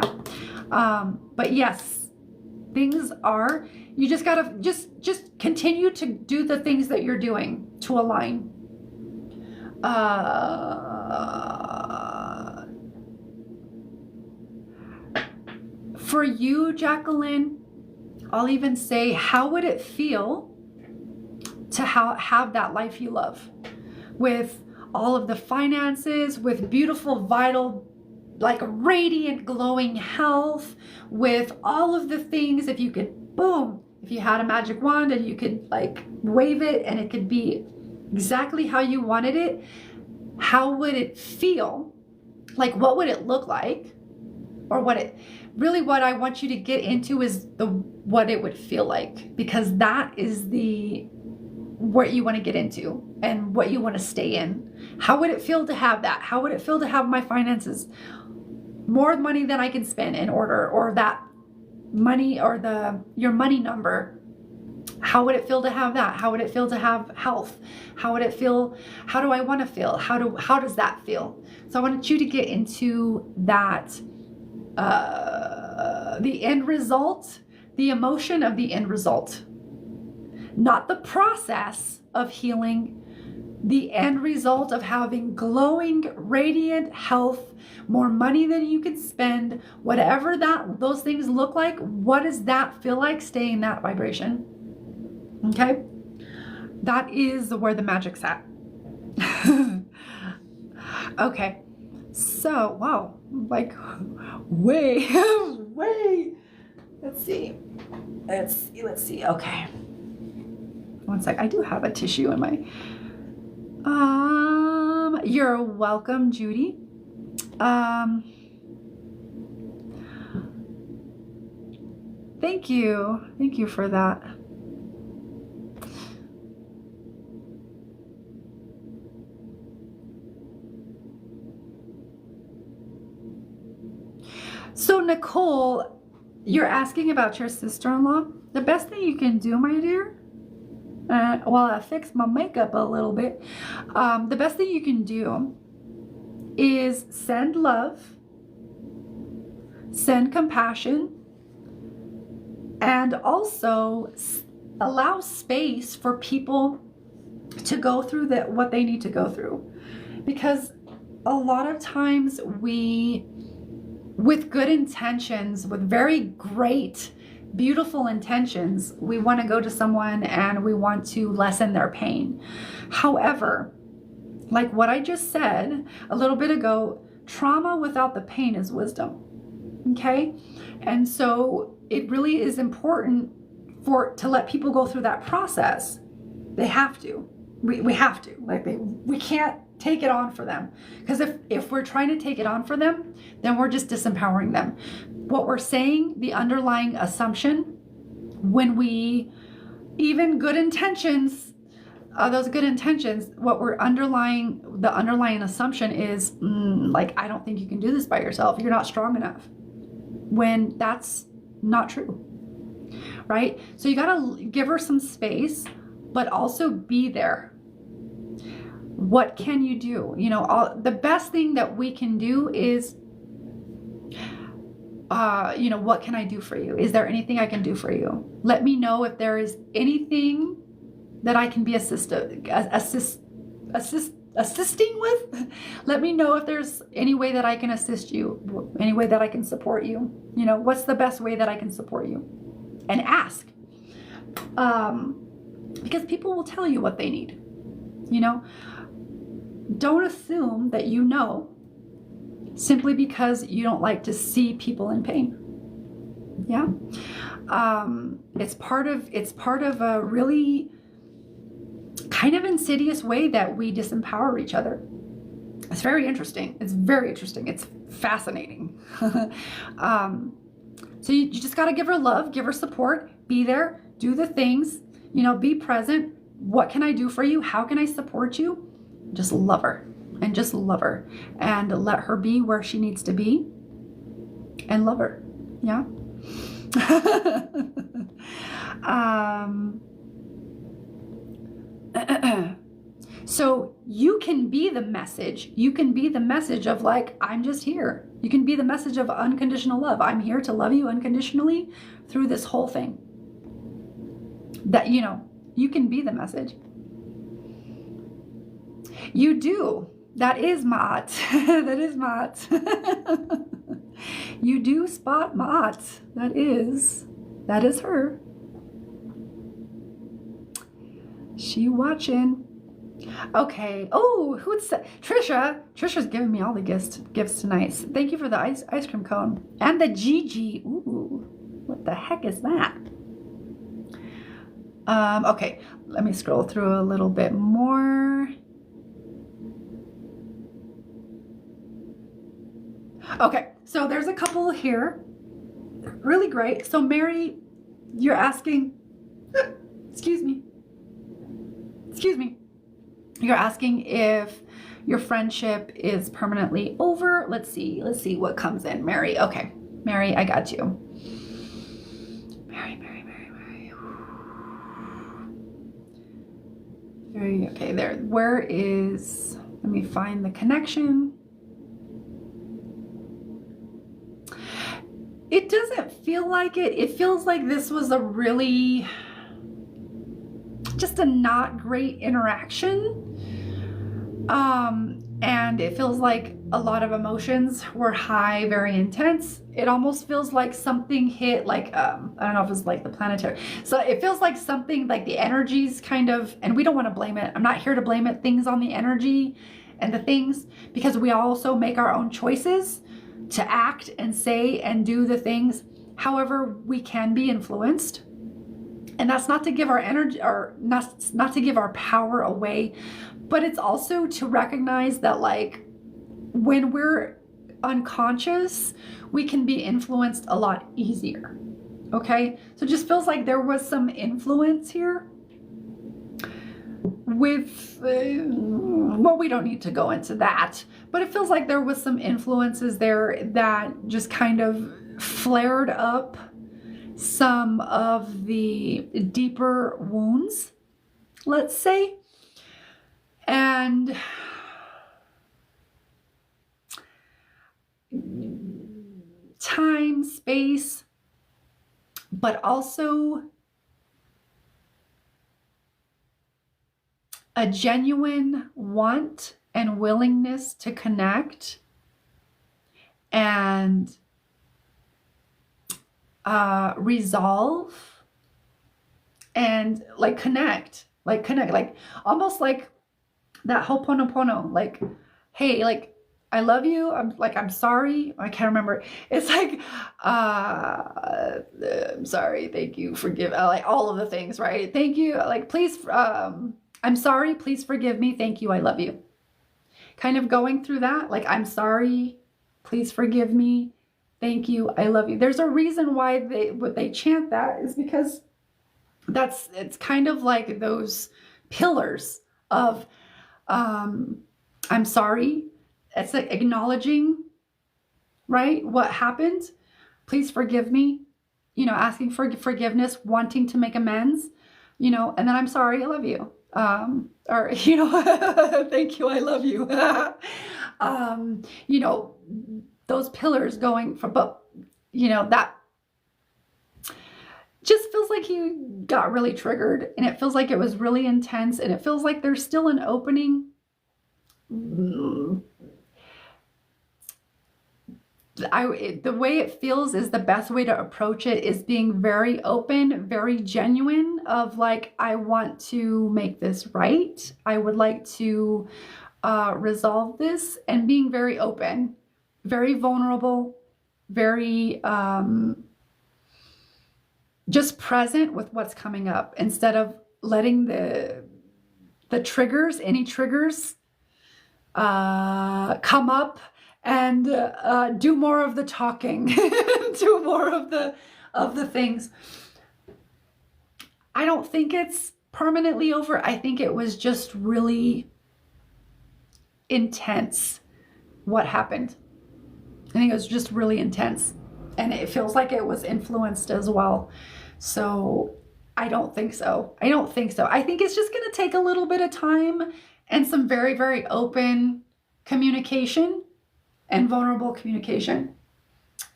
But yes, things are, you just gotta just continue to do the things that you're doing to align. For you, Jacqueline, I'll even say, how would it feel to have that life you love, with all of the finances, with beautiful, vital, like radiant, glowing health, with all of the things? If you could, boom, if you had a magic wand and you could like wave it and it could be exactly how you wanted it, how would it feel? Like, what would it look like? Or what I want you to get into is what it would feel like, because that is what you want to get into and what you want to stay in. How would it feel to have that? How would it feel to have my finances, more money than I can spend in order, or that money, or your money number? How would it feel to have that? How would it feel to have health? How would it feel? How do I want to feel? How does that feel? So I wanted you to get into that, the end result, the emotion of the end result, not the process of healing, the end result of having glowing, radiant health, more money than you can spend, whatever those things look like. What does that feel like? Stay in that vibration. Okay, that is where the magic's at. Okay, so wow, like way. Let's see. Okay, one sec. I do have a tissue in my. You're welcome, Judy. Thank you for that. So Nicole, you're asking about your sister-in-law. The best thing you can do, my dear, while I fix my makeup a little bit, the best thing you can do is send love, send compassion, and also allow space for people to go through what they need to go through. Because a lot of times we, with good intentions, with very great beautiful intentions. We want to go to someone and we want to lessen their pain. However, like what I just said a little bit ago, trauma without the pain is wisdom. Okay? And so it really is important to let people go through that process. They have to. We have to. Like we can't take it on for them. Because if we're trying to take it on for them, then we're just disempowering them. What we're saying, the underlying assumption, when we, even good intentions, those good intentions, what we're the underlying assumption is, like, I don't think you can do this by yourself. You're not strong enough. When that's not true, right? So you got to give her some space, but also be there. What can you do? You know, the best thing that we can do is, you know, what can I do for you? Is there anything I can do for you? Let me know if there is anything that I can be assisting with. Let me know if there's any way that I can assist you, any way that I can support you. You know, what's the best way that I can support you? And ask. Because people will tell you what they need. You know, don't assume that you know simply because you don't like to see people in pain. Yeah. It's part of a really kind of insidious way that we disempower each other. It's very interesting. It's very interesting. It's fascinating. So you just got to give her love, give her support, be there, do the things, you know, be present. What can I do for you? How can I support you? Just love her and just love her and let her be where she needs to be and love her. Yeah. So you can be the message. You can be the message of, like, I'm just here. You can be the message of unconditional love. I'm here to love you unconditionally through this whole thing. That, you know, you can be the message. You do. That is Maat. That is Maat. You do spot Maat. That is her. She watching. Okay. Oh, who's that? Trisha. Trisha's giving me all the gifts tonight. Thank you for the ice cream cone. And the Gigi. Ooh. What the heck is that? Okay. Let me scroll through a little bit more. Okay. So there's a couple here. Really great. So Mary, you're asking, excuse me. You're asking if your friendship is permanently over. Let's see what comes in, Mary. Okay, Mary, I got you. Mary. Okay, there. Where is, let me find the connection. It doesn't feel like it. It feels like this was a really, just a not great interaction. And it feels like a lot of emotions were high, very intense. It almost feels like something hit, like, I don't know if it's like the planetary. So it feels like something, like the energies kind of, and we don't want to blame it. I'm not here to blame it, things on the energy and the things, because we also make our own choices to act and say and do the things. However, we can be influenced. And that's not to give our energy, or not to give our power away, but it's also to recognize that, like, when we're unconscious, we can be influenced a lot easier. Okay? So it just feels like there was some influence here with, well, we don't need to go into that, but it feels like there was some influences there that just kind of flared up some of the deeper wounds, let's say. And time, space, but also a genuine want and willingness to connect, and resolve and like connect, like almost like that Ho'oponopono, like, hey, like, I love you. I'm sorry. I can't remember. It's like, I'm sorry. Thank you. Forgive, like all of the things, right? Thank you. Like, please, I'm sorry. Please forgive me. Thank you. I love you. Kind of going through that. Like, I'm sorry. Please forgive me. Thank you. I love you. There's a reason why they chant that, is because it's kind of like those pillars of, I'm sorry. It's like acknowledging, right, what happened. Please forgive me. You know, asking for forgiveness, wanting to make amends, you know, and then I'm sorry, I love you. Or, you know, thank you, I love you. You know, those pillars going from, but, you know, that just feels like he got really triggered, and it feels like it was really intense, and it feels like there's still an opening. The way it feels is the best way to approach it is being very open, very genuine, of like, I want to make this right. I would like to resolve this, and being very open, very vulnerable, very just present with what's coming up, instead of letting the triggers, any triggers come up and do more of the talking, do more of the things. I don't think it's permanently over. I think it was just really intense what happened. I think it was just really intense, and it feels like it was influenced as well. So I don't think so. I don't think so. I think it's just going to take a little bit of time and some very, very open communication and vulnerable communication.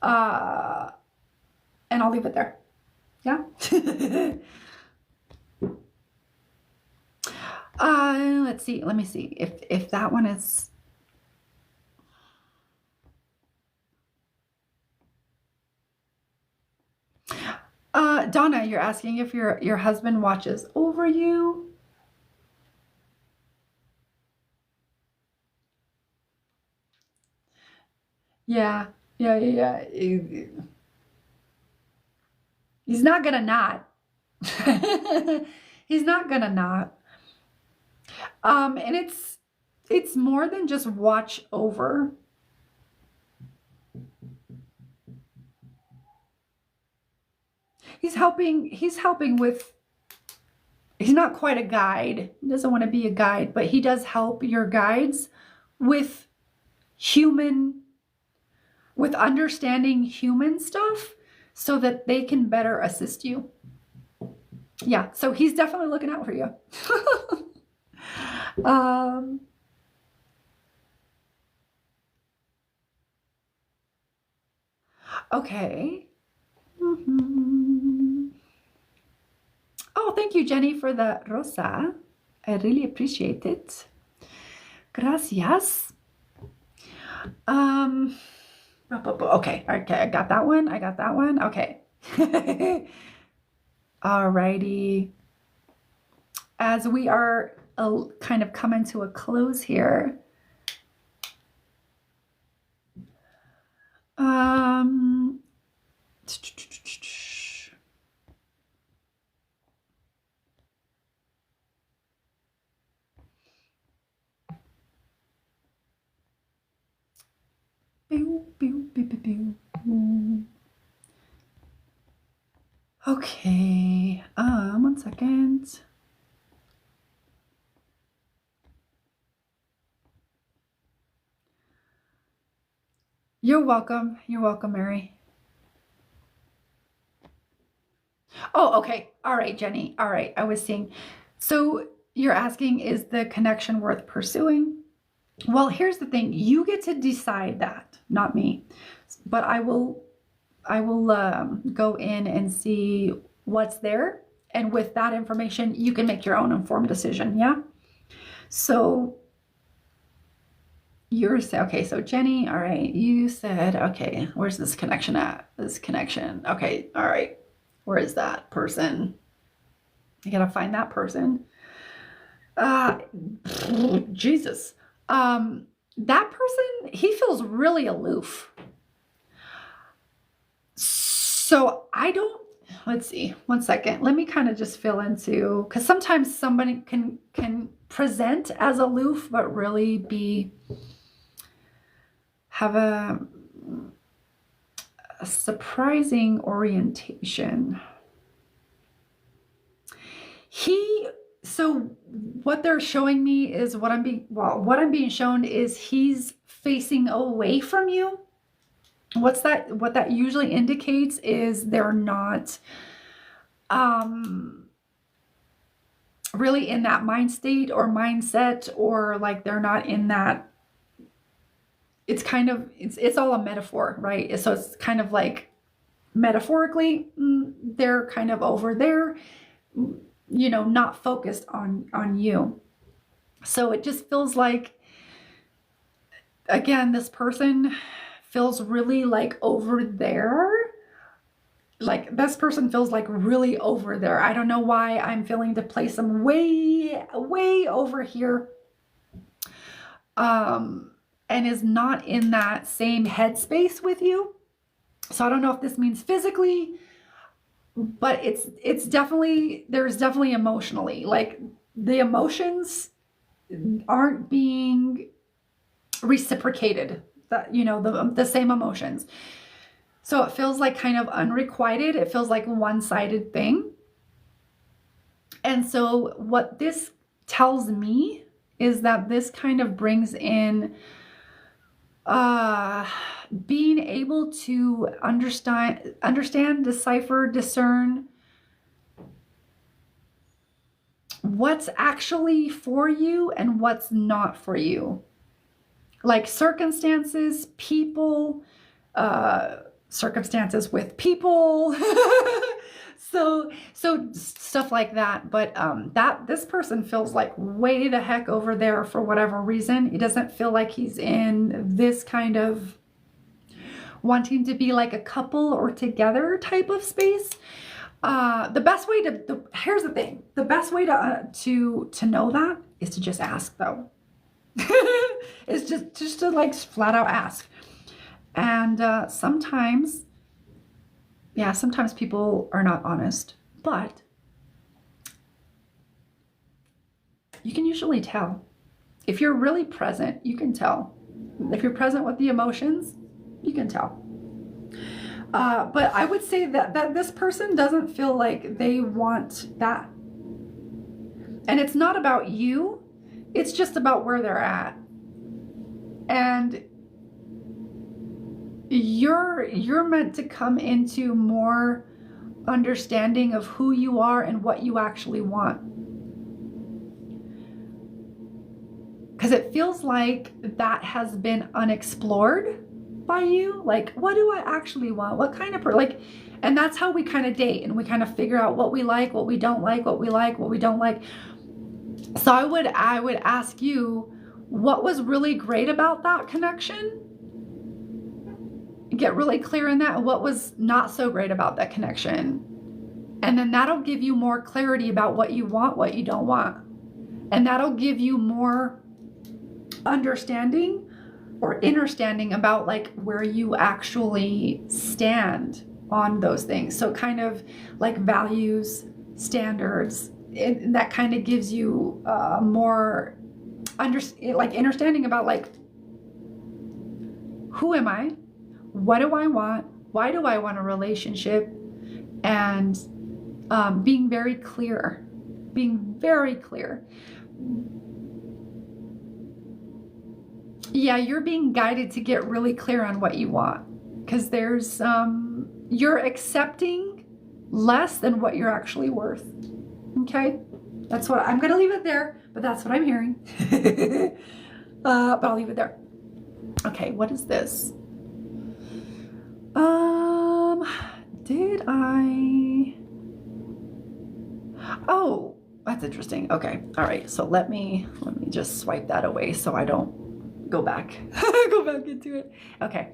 And I'll leave it there. Yeah. Let's see. Let me see if that one is. Donna, you're asking if your husband watches over you. Yeah. He's not gonna not. He's not gonna not. And it's more than just watch over. He's helping with, he's not quite a guide. He doesn't want to be a guide, but he does help your guides with understanding human stuff, so that they can better assist you. Yeah, so he's definitely looking out for you. Okay. Oh, thank you, Jenny, for the rosa. I really appreciate it. Gracias. Okay, I got that one. Okay. Alrighty. As we are kind of coming to a close here, okay, one second. You're welcome, Mary. Oh, okay. All right, Jenny. All right, I was seeing. So you're asking, is the connection worth pursuing? Well, here's the thing. You get to decide that, not me. But I will go in and see what's there. And with that information, you can make your own informed decision. Yeah. So You're saying, okay, so Jenny, all right, you said, okay, where's this connection at? This connection. Okay, all right. Where is that person? I gotta find that person. Jesus. That person, he feels really aloof. So I don't, let's see, one second. Let me kind of just fill into, because sometimes somebody can present as aloof, but really have a surprising orientation. So what they're showing me is what I'm being shown is he's facing away from you. What that usually indicates is they're not really in that mind state or mindset, or like they're not in that. It's kind of, it's all a metaphor, right? So it's kind of like metaphorically, they're kind of over there, you know, not focused on you. So it just feels like, again, this person feels really like over there. Like this person feels like really over there. I don't know why I'm feeling to place them way, way over here. And is not in that same headspace with you. So I don't know if this means physically, but it's definitely, there's definitely emotionally, like the emotions aren't being reciprocated, that, you know, the same emotions. So it feels like kind of unrequited. It feels like a one-sided thing. And so what this tells me is that this kind of brings in being able to understand, decipher, discern what's actually for you and what's not for you. Like circumstances, people, circumstances with people. So stuff like that. But this person feels like way the heck over there for whatever reason. He doesn't feel like he's in this kind of wanting to be like a couple or together type of space. The best way here's the thing. The best way to know that is to just ask, though. It's just to like flat out ask. And sometimes people are not honest, but you can usually tell. If you're really present, you can tell. If you're present with the emotions, you can tell. But I would say that this person doesn't feel like they want that. And it's not about you. It's just about where they're at. And you're meant to come into more understanding of who you are and what you actually want. Because it feels like that has been unexplored by you. Like, what do I actually want? What kind of and that's how we kind of date, and we kind of figure out what we like, what we don't like, what we like, what we don't like. So I would ask you, what was really great about that connection? Get really clear in that. What was not so great about that connection? And then that'll give you more clarity about what you want, what you don't want. And that'll give you more understanding or understanding about like where you actually stand on those things. So kind of like values, standards, that kind of gives you more understanding about like, who am I? What do I want? Why do I want a relationship? And being very clear. Yeah, you're being guided to get really clear on what you want, because there's you're accepting less than what you're actually worth. Okay, that's what I'm gonna leave it there, but that's what I'm hearing. But I'll leave it there. Okay, what is this? Did I? Oh, that's interesting. Okay, all right. So let me just swipe that away so I don't go back. Go back into it. Okay.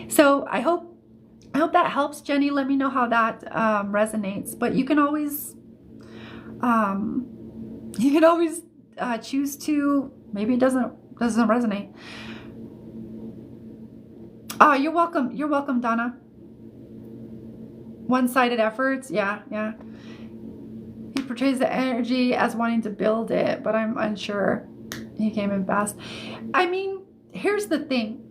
So I hope that helps, Jenny. Let me know how that resonates. But you can always choose to, maybe it doesn't resonate. Oh, you're welcome. You're welcome, Donna. One-sided efforts. Yeah. He portrays the energy as wanting to build it, but I'm unsure. He came in fast. I mean, here's the thing.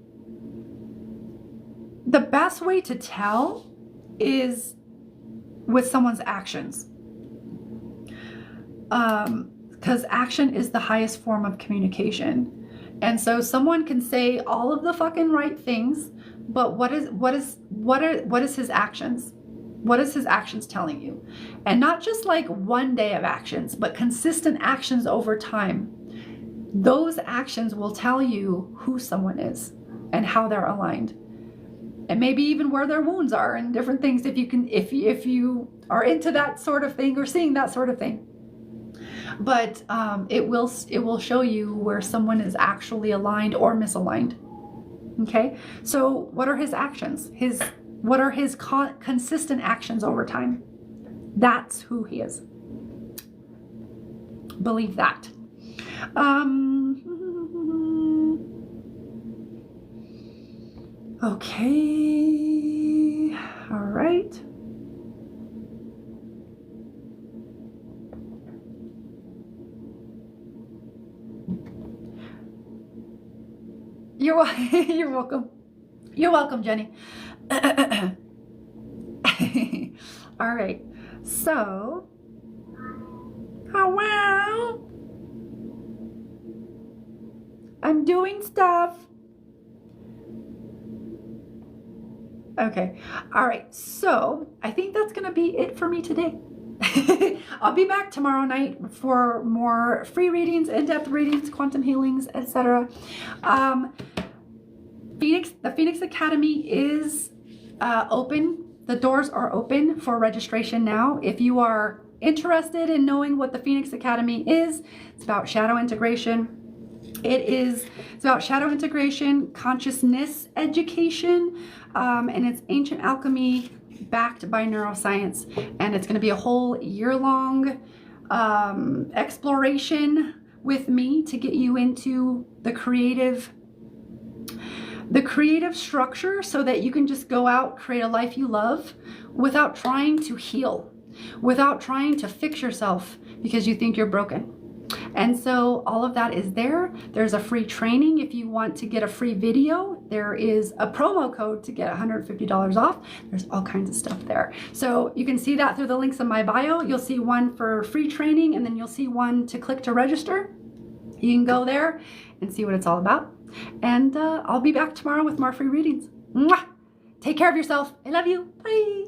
The best way to tell is with someone's actions. Because action is the highest form of communication. And so someone can say all of the fucking right things, but what is his actions? What is his actions telling you? And not just like one day of actions, but consistent actions over time. Those actions will tell you who someone is and how they're aligned. And maybe even where their wounds are and different things, if you are into that sort of thing or seeing that sort of thing. But it will show you where someone is actually aligned or misaligned. Okay, so what are his actions? What are his consistent actions over time? That's who he is. Believe that. Okay. All right. You're welcome. You're welcome, Jenny. All right. So, wow. I'm doing stuff. Okay. All right. So, I think that's going to be it for me today. I'll be back tomorrow night for more free readings, in-depth readings, quantum healings, etc. The Phoenix Academy is open. The doors are open for registration now. If you are interested in knowing what the Phoenix Academy is, it's about shadow integration. It's about shadow integration, consciousness education, and it's ancient alchemy backed by neuroscience. And it's going to be a whole year-long exploration with me to get you into the creative structure so that you can just go out, create a life you love without trying to heal, without trying to fix yourself because you think you're broken. And so all of that is there. There's a free training. If you want to get a free video, there is a promo code to get $150 off. There's all kinds of stuff there. So you can see that through the links in my bio. You'll see one for free training, and then you'll see one to click to register. You can go there and see what it's all about. And I'll be back tomorrow with more free readings. Mwah! Take care of yourself. I love you. Bye.